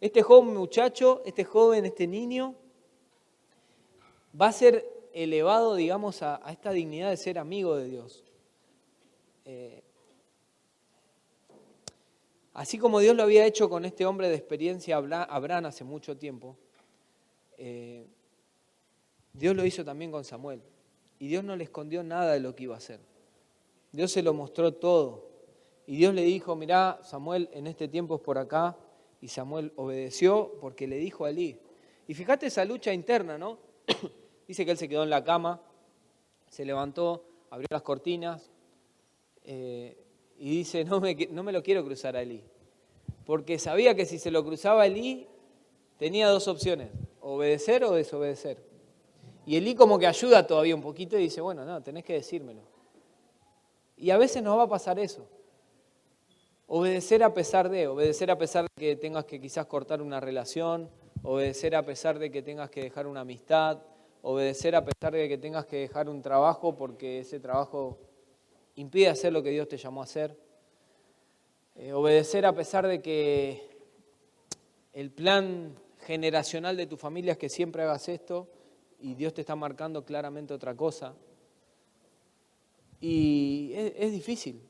Este joven muchacho, este niño, va a ser elevado, digamos, a esta dignidad de ser amigo de Dios. Así como Dios lo había hecho con este hombre de experiencia, Abraham, hace mucho tiempo, Dios lo hizo también con Samuel. Y Dios no le escondió nada de lo que iba a hacer. Dios se lo mostró todo. Y Dios le dijo, mirá, Samuel, en este tiempo es por acá. Y Samuel obedeció porque le dijo a Elí. Y fíjate esa lucha interna, ¿no? Dice que él se quedó en la cama, se levantó, abrió las cortinas y dice, no me lo quiero cruzar a Elí. Porque sabía que si se lo cruzaba a Elí, tenía dos opciones, obedecer o desobedecer. Y Elí como que ayuda todavía un poquito y dice, bueno, no, tenés que decírmelo. Y a veces nos va a pasar eso. Obedecer a pesar de que tengas que quizás cortar una relación, obedecer a pesar de que tengas que dejar una amistad, obedecer a pesar de que tengas que dejar un trabajo porque ese trabajo impide hacer lo que Dios te llamó a hacer. Obedecer a pesar de que el plan generacional de tu familia es que siempre hagas esto y Dios te está marcando claramente otra cosa. Y es difícil.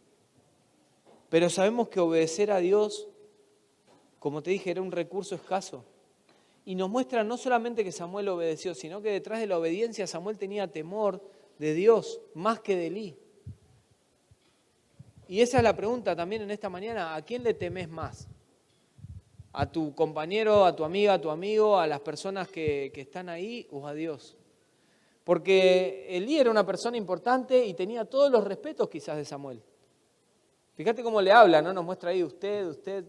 Pero sabemos que obedecer a Dios, como te dije, era un recurso escaso. Y nos muestra no solamente que Samuel obedeció, sino que detrás de la obediencia Samuel tenía temor de Dios más que de Elí. Y esa es la pregunta también en esta mañana, ¿a quién le temes más? ¿A tu compañero, a tu amiga, a tu amigo, a las personas que están ahí o a Dios? Porque Elí era una persona importante y tenía todos los respetos quizás de Samuel. Fíjate cómo le habla, ¿no? Nos muestra ahí usted,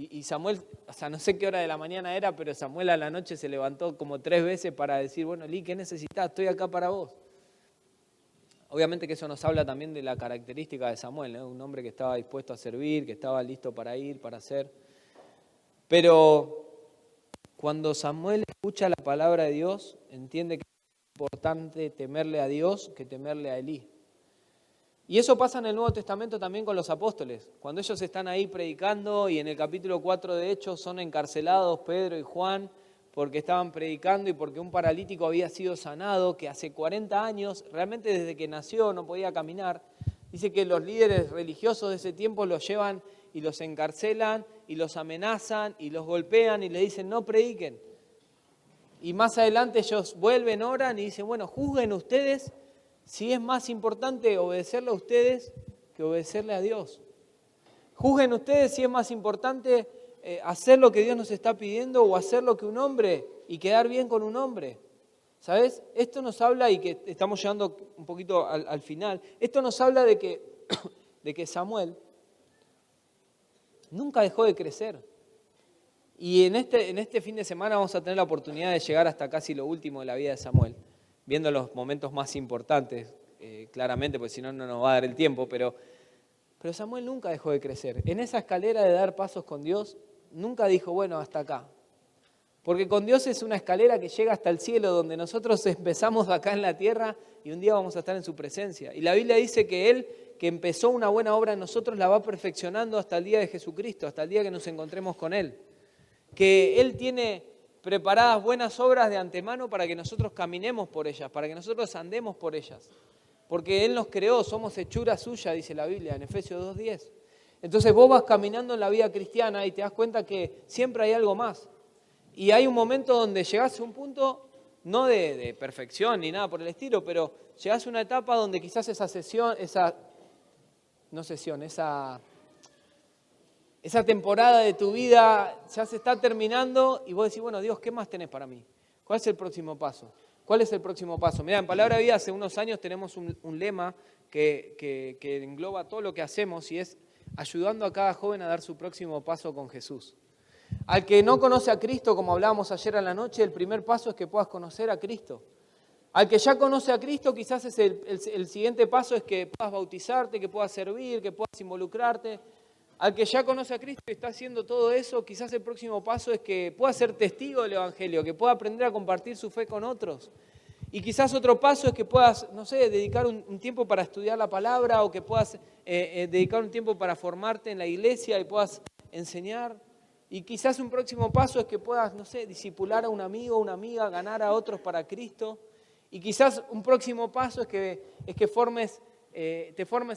Y Samuel, o sea, no sé qué hora de la mañana era, pero Samuel a la noche se levantó como 3 veces para decir, bueno, Eli, ¿qué necesitas? Estoy acá para vos. Obviamente que eso nos habla también de la característica de Samuel, ¿no? Un hombre que estaba dispuesto a servir, que estaba listo para ir, para hacer. Pero cuando Samuel escucha la palabra de Dios, entiende que es importante temerle a Dios que temerle a Elí. Y eso pasa en el Nuevo Testamento también con los apóstoles. Cuando ellos están ahí predicando y en el capítulo 4 de Hechos son encarcelados Pedro y Juan porque estaban predicando y porque un paralítico había sido sanado, que hace 40 años, realmente desde que nació no podía caminar. Dice que los líderes religiosos de ese tiempo los llevan y los encarcelan y los amenazan y los golpean y le dicen no prediquen. Y más adelante ellos vuelven, oran y dicen, bueno, juzguen ustedes si es más importante obedecerle a ustedes que obedecerle a Dios. Juzguen ustedes si es más importante hacer lo que Dios nos está pidiendo o hacer lo que un hombre y quedar bien con un hombre. ¿Sabes? Esto nos habla, y que estamos llegando un poquito al final, esto nos habla de que Samuel nunca dejó de crecer. Y en este fin de semana vamos a tener la oportunidad de llegar hasta casi lo último de la vida de Samuel, viendo los momentos más importantes, claramente, porque si no, no nos va a dar el tiempo, pero Samuel nunca dejó de crecer. En esa escalera de dar pasos con Dios, nunca dijo, bueno, hasta acá. Porque con Dios es una escalera que llega hasta el cielo, donde nosotros empezamos acá en la tierra y un día vamos a estar en su presencia. Y la Biblia dice que Él, que empezó una buena obra en nosotros, la va perfeccionando hasta el día de Jesucristo, hasta el día que nos encontremos con Él. Que Él tiene preparadas buenas obras de antemano para que nosotros caminemos por ellas, para que nosotros andemos por ellas. Porque Él nos creó, somos hechura suya, dice la Biblia en Efesios 2:10. Entonces vos vas caminando en la vida cristiana y te das cuenta que siempre hay algo más. Y hay un momento donde llegás a un punto, no de perfección ni nada por el estilo, pero llegás a una etapa donde quizás esa temporada de tu vida ya se está terminando y vos decís, bueno, Dios, ¿qué más tenés para mí? ¿Cuál es el próximo paso? ¿Cuál es el próximo paso? Mirá, en Palabra de Vida hace unos años tenemos un lema que engloba todo lo que hacemos y es ayudando a cada joven a dar su próximo paso con Jesús. Al que no conoce a Cristo, como hablábamos ayer a la noche, el primer paso es que puedas conocer a Cristo. Al que ya conoce a Cristo, quizás es el siguiente paso es que puedas bautizarte, que puedas servir, que puedas involucrarte. Al que ya conoce a Cristo y está haciendo todo eso, quizás el próximo paso es que pueda ser testigo del Evangelio, que pueda aprender a compartir su fe con otros. Y quizás otro paso es que puedas, no sé, dedicar un tiempo para estudiar la palabra o que puedas dedicar un tiempo para formarte en la iglesia y puedas enseñar. Y quizás un próximo paso es que puedas, no sé, discipular a un amigo o una amiga, ganar a otros para Cristo. Y quizás un próximo paso es que te formes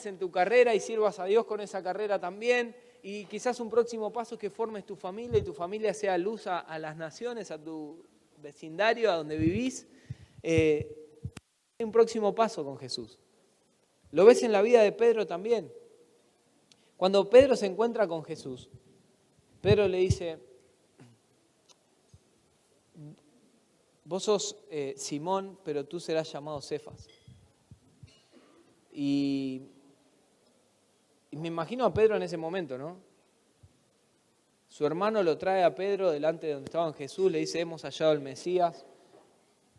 en tu carrera y sirvas a Dios con esa carrera también. Y quizás un próximo paso es que formes tu familia y tu familia sea luz a las naciones, a tu vecindario, a donde vivís. Hay un próximo paso con Jesús. Lo ves en la vida de Pedro también. Cuando Pedro se encuentra con Jesús, Pedro le dice, vos sos Simón, pero tú serás llamado Cefas. Y me imagino a Pedro en ese momento, ¿no? Su hermano lo trae a Pedro delante de donde estaba Jesús, le dice, hemos hallado al Mesías.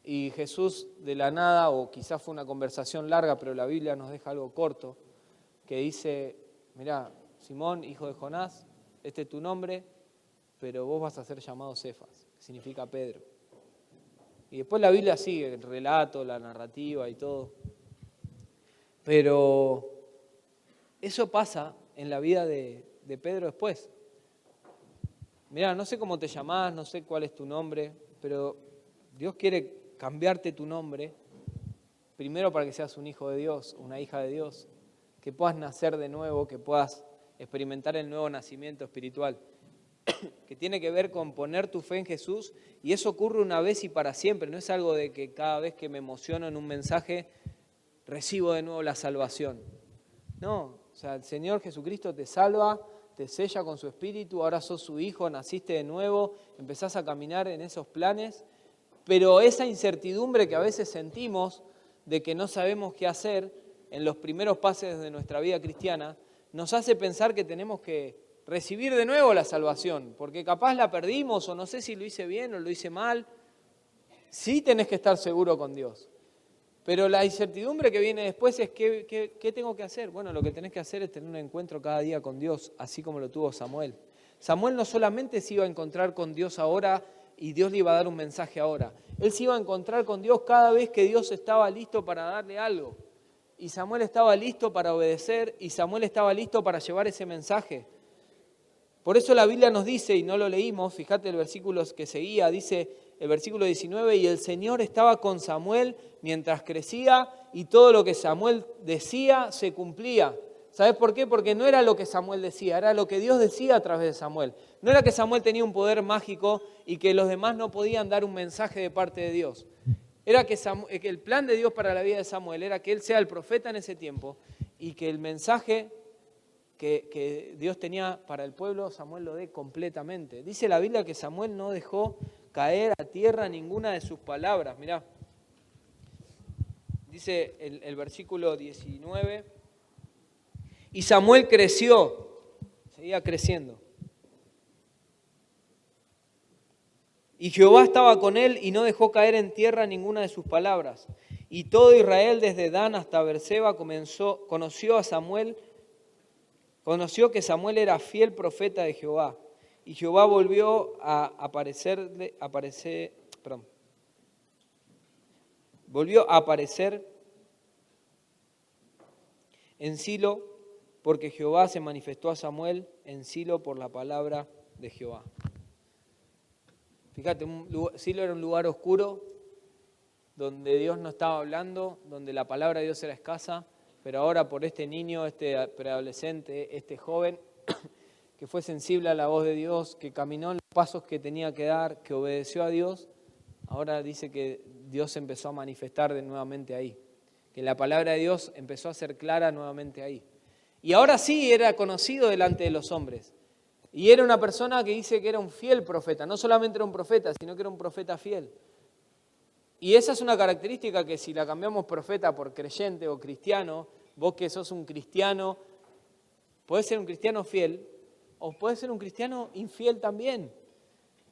Y Jesús de la nada, o quizás fue una conversación larga, pero la Biblia nos deja algo corto, que dice, mirá, Simón, hijo de Jonás, este es tu nombre, pero vos vas a ser llamado Cefas, que significa Pedro. Y después la Biblia sigue, el relato, la narrativa y todo. Pero eso pasa en la vida de Pedro después. Mirá, no sé cómo te llamás, no sé cuál es tu nombre, pero Dios quiere cambiarte tu nombre, primero para que seas un hijo de Dios, una hija de Dios, que puedas nacer de nuevo, que puedas experimentar el nuevo nacimiento espiritual, que tiene que ver con poner tu fe en Jesús, y eso ocurre una vez y para siempre, no es algo de que cada vez que me emociono en un mensaje recibo de nuevo la salvación. No, o sea, el Señor Jesucristo te salva, te sella con su espíritu, ahora sos su hijo, naciste de nuevo, empezás a caminar en esos planes, pero esa incertidumbre que a veces sentimos de que no sabemos qué hacer en los primeros pasos de nuestra vida cristiana, nos hace pensar que tenemos que recibir de nuevo la salvación, porque capaz la perdimos o no sé si lo hice bien o lo hice mal. Sí tenés que estar seguro con Dios. Pero la incertidumbre que viene después es ¿qué tengo que hacer? Bueno, lo que tenés que hacer es tener un encuentro cada día con Dios, así como lo tuvo Samuel. Samuel no solamente se iba a encontrar con Dios ahora y Dios le iba a dar un mensaje ahora. Él se iba a encontrar con Dios cada vez que Dios estaba listo para darle algo. Y Samuel estaba listo para obedecer y Samuel estaba listo para llevar ese mensaje. Por eso la Biblia nos dice, y no lo leímos, fíjate el versículo que seguía, dice el versículo 19, y el Señor estaba con Samuel mientras crecía y todo lo que Samuel decía se cumplía. ¿Sabes por qué? Porque no era lo que Samuel decía, era lo que Dios decía a través de Samuel. No era que Samuel tenía un poder mágico y que los demás no podían dar un mensaje de parte de Dios. Era que el plan de Dios para la vida de Samuel era que él sea el profeta en ese tiempo y que el mensaje que Dios tenía para el pueblo, Samuel lo dé completamente. Dice la Biblia que Samuel no dejó caer a tierra ninguna de sus palabras. Mirá, dice el versículo 19, y Samuel creció, seguía creciendo. Y Jehová estaba con él y no dejó caer en tierra ninguna de sus palabras. Y todo Israel desde Dan hasta Beerseba conoció que Samuel era fiel profeta de Jehová. Y Jehová volvió a aparecer en Silo, porque Jehová se manifestó a Samuel en Silo por la palabra de Jehová. Fíjate, Silo era un lugar oscuro, donde Dios no estaba hablando, donde la palabra de Dios era escasa, pero ahora por este niño, este preadolescente, este joven, que fue sensible a la voz de Dios, que caminó en los pasos que tenía que dar, que obedeció a Dios, ahora dice que Dios empezó a manifestar nuevamente ahí, que la palabra de Dios empezó a ser clara nuevamente ahí. Y ahora sí era conocido delante de los hombres. Y era una persona que dice que era un fiel profeta, no solamente era un profeta, sino que era un profeta fiel. Y esa es una característica que si la cambiamos profeta por creyente o cristiano, vos que sos un cristiano, podés ser un cristiano fiel o podés ser un cristiano infiel también.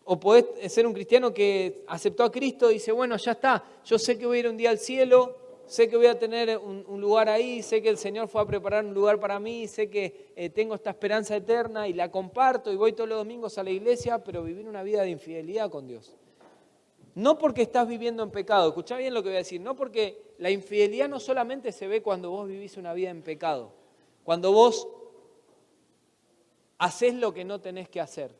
O podés ser un cristiano que aceptó a Cristo y dice, bueno, ya está, yo sé que voy a ir un día al cielo, sé que voy a tener un lugar ahí, sé que el Señor fue a preparar un lugar para mí, sé que tengo esta esperanza eterna y la comparto y voy todos los domingos a la iglesia, pero vivir una vida de infidelidad con Dios. No porque estás viviendo en pecado, escuchá bien lo que voy a decir, no porque la infidelidad no solamente se ve cuando vos vivís una vida en pecado, cuando vos hacés lo que no tenés que hacer,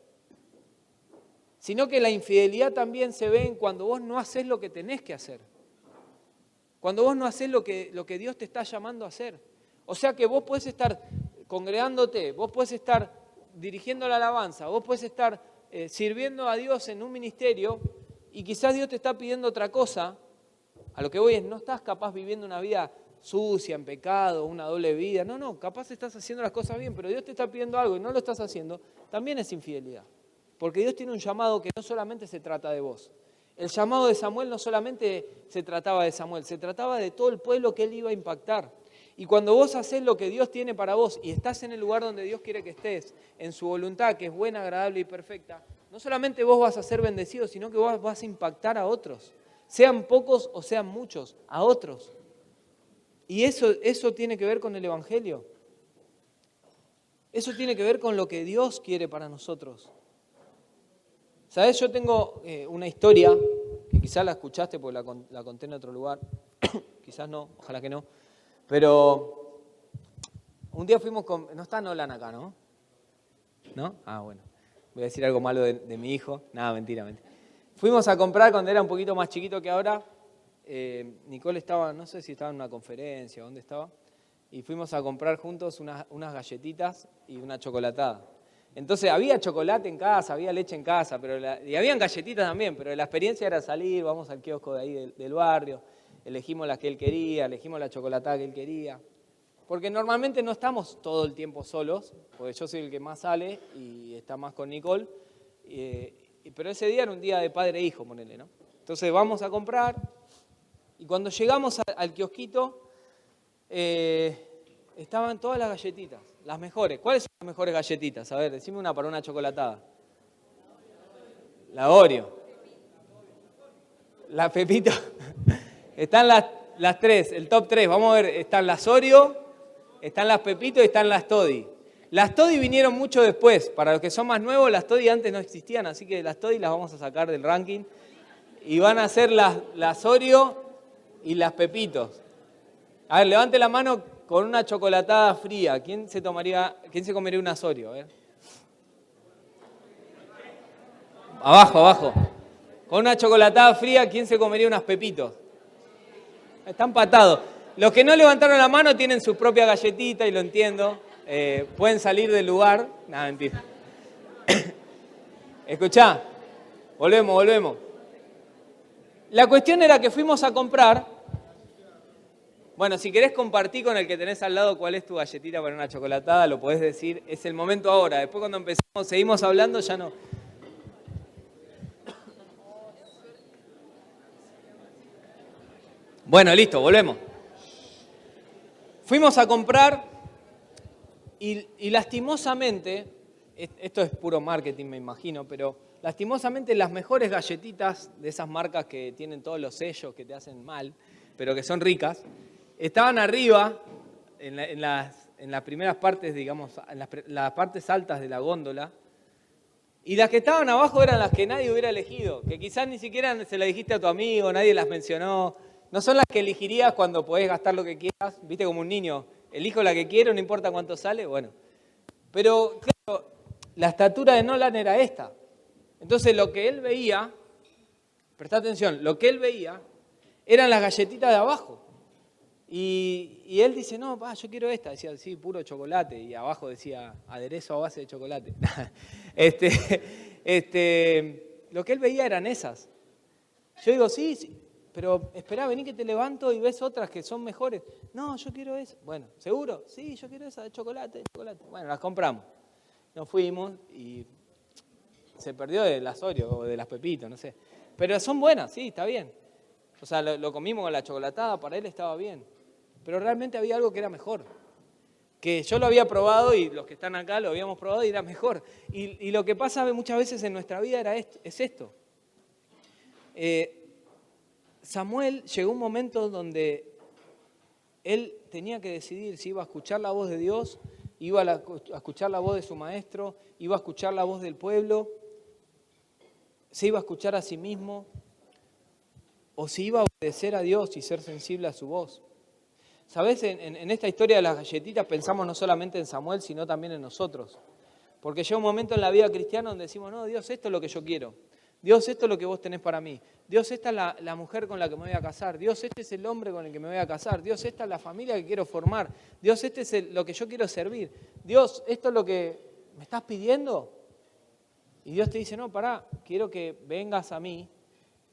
sino que la infidelidad también se ve en cuando vos no hacés lo que tenés que hacer. Cuando vos no hacés lo que Dios te está llamando a hacer. O sea que vos podés estar congregándote, vos podés estar dirigiendo la alabanza, vos podés estar sirviendo a Dios en un ministerio y quizás Dios te está pidiendo otra cosa. A lo que voy es, no estás capaz viviendo una vida sucia, en pecado, una doble vida. No, capaz estás haciendo las cosas bien, pero Dios te está pidiendo algo y no lo estás haciendo, también es infidelidad. Porque Dios tiene un llamado que no solamente se trata de vos. El llamado de Samuel no solamente se trataba de Samuel, se trataba de todo el pueblo que él iba a impactar. Y cuando vos hacés lo que Dios tiene para vos y estás en el lugar donde Dios quiere que estés, en su voluntad, que es buena, agradable y perfecta, no solamente vos vas a ser bendecido, sino que vos vas a impactar a otros. Sean pocos o sean muchos, a otros. Y eso tiene que ver con el Evangelio. Eso tiene que ver con lo que Dios quiere para nosotros. ¿Sabés? Yo tengo una historia, que quizás la escuchaste porque la conté en otro lugar, quizás no, ojalá que no, pero un día fuimos con... No está Nolan acá, ¿no? ¿No? Ah, bueno. Voy a decir algo malo de mi hijo. Nada, mentira. Fuimos a comprar cuando era un poquito más chiquito que ahora. Nicole estaba, no sé si estaba en una conferencia o dónde estaba, y fuimos a comprar juntos unas galletitas y una chocolatada. Entonces había chocolate en casa, había leche en casa, y habían galletitas también, pero la experiencia era salir, vamos al kiosco de ahí del barrio, elegimos las que él quería, elegimos la chocolatada que él quería. Porque normalmente no estamos todo el tiempo solos, porque yo soy el que más sale y está más con Nicole, pero ese día era un día de padre e hijo, ponele, ¿no? Entonces vamos a comprar y cuando llegamos al kiosquito estaban todas las galletitas. las mejores. ¿Cuáles son las mejores galletitas? A ver, decime una para una chocolatada. La Oreo. La Pepito. Están las tres, el top 3. Vamos a ver, están las Oreo, están las Pepito y están las Toddy. Las Toddy vinieron mucho después. Para los que son más nuevos, las Toddy antes no existían, así que las Toddy las vamos a sacar del ranking. Y van a ser las Oreo y las Pepitos. A ver, levante la mano con una chocolatada fría. ¿Quién se comería una Oreo? A ver. Abajo. Con una chocolatada fría, ¿quién se comería unas Pepitos? Están empatados. Los que no levantaron la mano tienen su propia galletita y lo entiendo. Pueden salir del lugar. Nada, mentira. Escuchá, volvemos. La cuestión era que fuimos a comprar. Bueno, si querés compartir con el que tenés al lado cuál es tu galletita para una chocolatada, lo podés decir. Es el momento ahora. Después cuando empezamos, seguimos hablando, ya no. Bueno, listo, volvemos. Fuimos a comprar y lastimosamente, esto es puro marketing me imagino, pero lastimosamente las mejores galletitas de esas marcas que tienen todos los sellos que te hacen mal, pero que son ricas, estaban arriba en las primeras partes, digamos, en las partes altas de la góndola, y las que estaban abajo eran las que nadie hubiera elegido, que quizás ni siquiera se las dijiste a tu amigo, nadie las mencionó. No son las que elegirías cuando podés gastar lo que quieras, viste como un niño, elijo la que quiero, no importa cuánto sale, bueno. Pero claro, la estatura de Nolan era esta. Entonces lo que él veía, presta atención, lo que él veía eran las galletitas de abajo. Y él dice, no, yo quiero esta, decía, sí, puro chocolate, y abajo decía, aderezo a base de chocolate. Lo que él veía eran esas. Yo digo, sí. Pero esperá, vení que te levanto y ves otras que son mejores. No, yo quiero esa. Bueno, ¿seguro? Sí, yo quiero esa de chocolate. Bueno, las compramos. Nos fuimos y se perdió de las Oreo o de las Pepito, no sé. Pero son buenas, sí, está bien. O sea, lo comimos con la chocolatada, para él estaba bien. Pero realmente había algo que era mejor. Que yo lo había probado y los que están acá lo habíamos probado y era mejor. Y lo que pasa muchas veces en nuestra vida es esto. Samuel llegó un momento donde él tenía que decidir si iba a escuchar la voz de Dios, iba a escuchar la voz de su maestro, iba a escuchar la voz del pueblo, se iba a escuchar a sí mismo, o si iba a obedecer a Dios y ser sensible a su voz. ¿Sabés? En esta historia de las galletitas pensamos no solamente en Samuel, sino también en nosotros. Porque llega un momento en la vida cristiana donde decimos, no, Dios, esto es lo que yo quiero. Dios, esto es lo que vos tenés para mí. Dios, esta es la mujer con la que me voy a casar. Dios, este es el hombre con el que me voy a casar. Dios, esta es la familia que quiero formar. Dios, este es lo que yo quiero servir. Dios, esto es lo que me estás pidiendo. Y Dios te dice, no, pará, quiero que vengas a mí,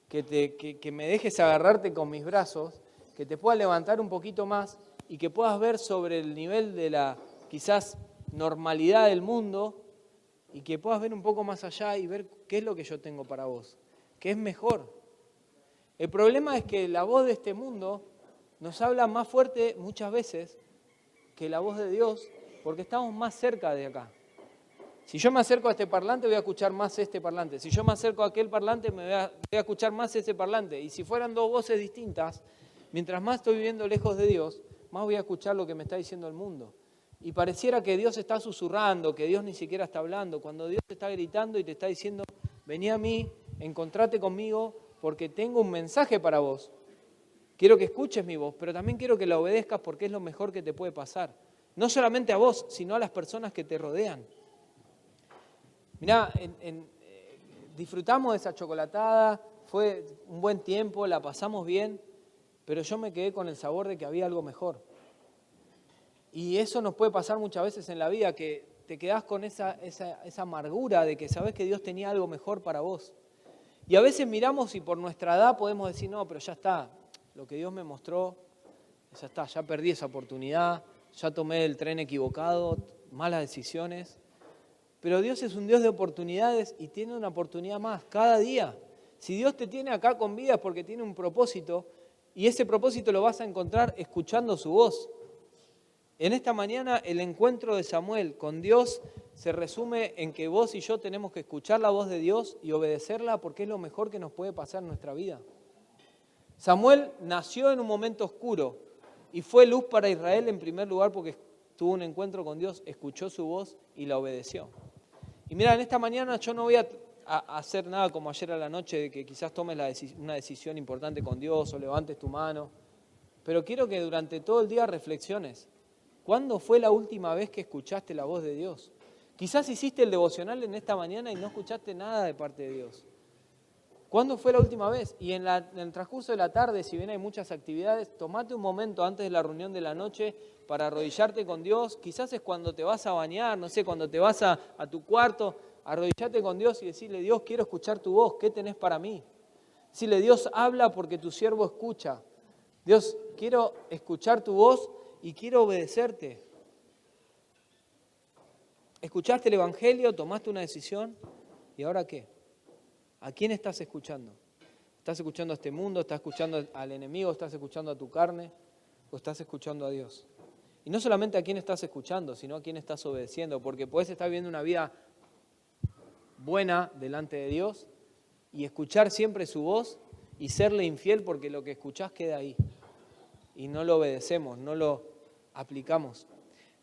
que me dejes agarrarte con mis brazos, que te pueda levantar un poquito más y que puedas ver sobre el nivel de la quizás normalidad del mundo y que puedas ver un poco más allá y ver qué es lo que yo tengo para vos, qué es mejor. El problema es que la voz de este mundo nos habla más fuerte muchas veces que la voz de Dios porque estamos más cerca de acá. Si yo me acerco a este parlante voy a escuchar más este parlante. Si yo me acerco a aquel parlante voy a escuchar más ese parlante. Y si fueran dos voces distintas, mientras más estoy viviendo lejos de Dios, más voy a escuchar lo que me está diciendo el mundo. Y pareciera que Dios está susurrando, que Dios ni siquiera está hablando, cuando Dios te está gritando y te está diciendo, vení a mí, encontrate conmigo, porque tengo un mensaje para vos. Quiero que escuches mi voz, pero también quiero que la obedezcas porque es lo mejor que te puede pasar. No solamente a vos, sino a las personas que te rodean. Mirá, disfrutamos de esa chocolatada, fue un buen tiempo, la pasamos bien, pero yo me quedé con el sabor de que había algo mejor. Y eso nos puede pasar muchas veces en la vida, que te quedás con esa amargura de que sabés que Dios tenía algo mejor para vos. Y a veces miramos y por nuestra edad podemos decir, no, pero ya está, lo que Dios me mostró, ya está, ya perdí esa oportunidad, ya tomé el tren equivocado, malas decisiones. Pero Dios es un Dios de oportunidades y tiene una oportunidad más cada día. Si Dios te tiene acá con vida es porque tiene un propósito y ese propósito lo vas a encontrar escuchando su voz. En esta mañana el encuentro de Samuel con Dios se resume en que vos y yo tenemos que escuchar la voz de Dios y obedecerla porque es lo mejor que nos puede pasar en nuestra vida. Samuel nació en un momento oscuro y fue luz para Israel en primer lugar porque tuvo un encuentro con Dios, escuchó su voz y la obedeció. Y mira, en esta mañana yo no voy a hacer nada como ayer a la noche, de que quizás tomes una decisión importante con Dios o levantes tu mano, pero quiero que durante todo el día reflexiones. ¿Cuándo fue la última vez que escuchaste la voz de Dios? Quizás hiciste el devocional en esta mañana y no escuchaste nada de parte de Dios. ¿Cuándo fue la última vez? Y en el transcurso de la tarde, si bien hay muchas actividades, tomate un momento antes de la reunión de la noche para arrodillarte con Dios. Quizás es cuando te vas a bañar, no sé, cuando te vas a tu cuarto, arrodillate con Dios y decirle, Dios, quiero escuchar tu voz, ¿qué tenés para mí? Decirle, Dios, habla porque tu siervo escucha. Dios, quiero escuchar tu voz y quiero obedecerte. Escuchaste el Evangelio, tomaste una decisión, ¿y ahora qué? ¿A quién estás escuchando? ¿Estás escuchando a este mundo? ¿Estás escuchando al enemigo? ¿Estás escuchando a tu carne? ¿O estás escuchando a Dios? Y no solamente a quién estás escuchando, sino a quién estás obedeciendo, porque puedes estar viviendo una vida buena delante de Dios y escuchar siempre su voz y serle infiel porque lo que escuchás queda ahí. Y no lo obedecemos, no lo aplicamos.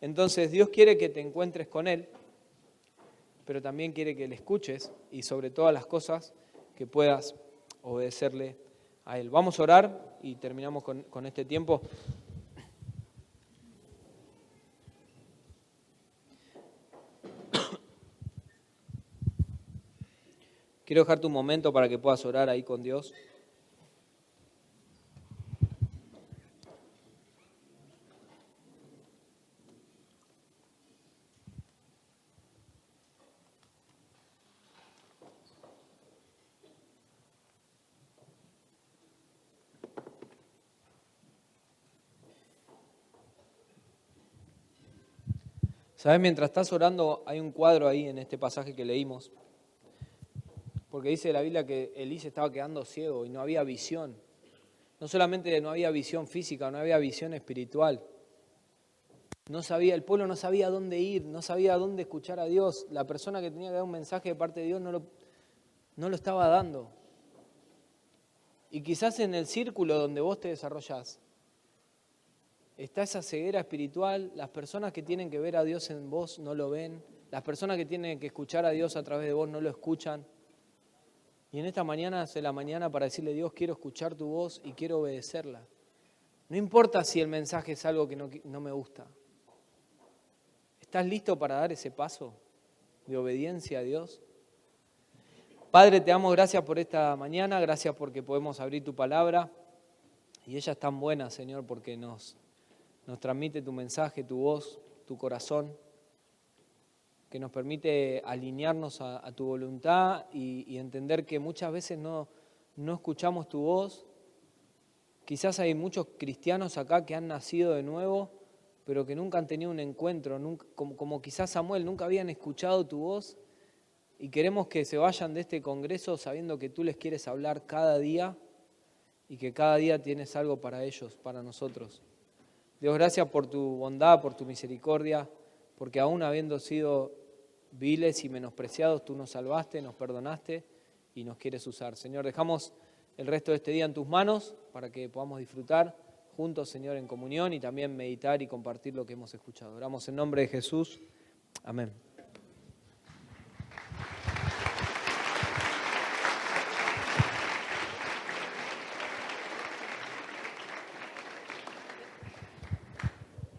Entonces Dios quiere que te encuentres con Él, pero también quiere que le escuches y sobre todas las cosas que puedas obedecerle a Él. Vamos a orar y terminamos con este tiempo. Quiero dejarte un momento para que puedas orar ahí con Dios. ¿Sabes? Mientras estás orando, hay un cuadro ahí en este pasaje que leímos, porque dice la Biblia que Elí se estaba quedando ciego y no había visión. No solamente no había visión física, no había visión espiritual. El pueblo no sabía dónde ir, no sabía dónde escuchar a Dios. La persona que tenía que dar un mensaje de parte de Dios no lo estaba dando. Y quizás en el círculo donde vos te desarrollás, está esa ceguera espiritual. Las personas que tienen que ver a Dios en vos no lo ven. Las personas que tienen que escuchar a Dios a través de vos no lo escuchan. Y en esta mañana es la mañana para decirle, Dios, quiero escuchar tu voz y quiero obedecerla. No importa si el mensaje es algo que no me gusta. ¿Estás listo para dar ese paso de obediencia a Dios? Padre, te damos gracias por esta mañana, gracias porque podemos abrir tu palabra. Y ella es tan buena, Señor, porque nos transmite tu mensaje, tu voz, tu corazón, que nos permite alinearnos a tu voluntad y entender que muchas veces no escuchamos tu voz. Quizás hay muchos cristianos acá que han nacido de nuevo, pero que nunca han tenido un encuentro, como quizás Samuel, nunca habían escuchado tu voz, y queremos que se vayan de este congreso sabiendo que tú les quieres hablar cada día y que cada día tienes algo para ellos, para nosotros. Dios, gracias por tu bondad, por tu misericordia, porque aún habiendo sido viles y menospreciados, tú nos salvaste, nos perdonaste y nos quieres usar. Señor, dejamos el resto de este día en tus manos para que podamos disfrutar juntos, Señor, en comunión y también meditar y compartir lo que hemos escuchado. Oramos en nombre de Jesús. Amén.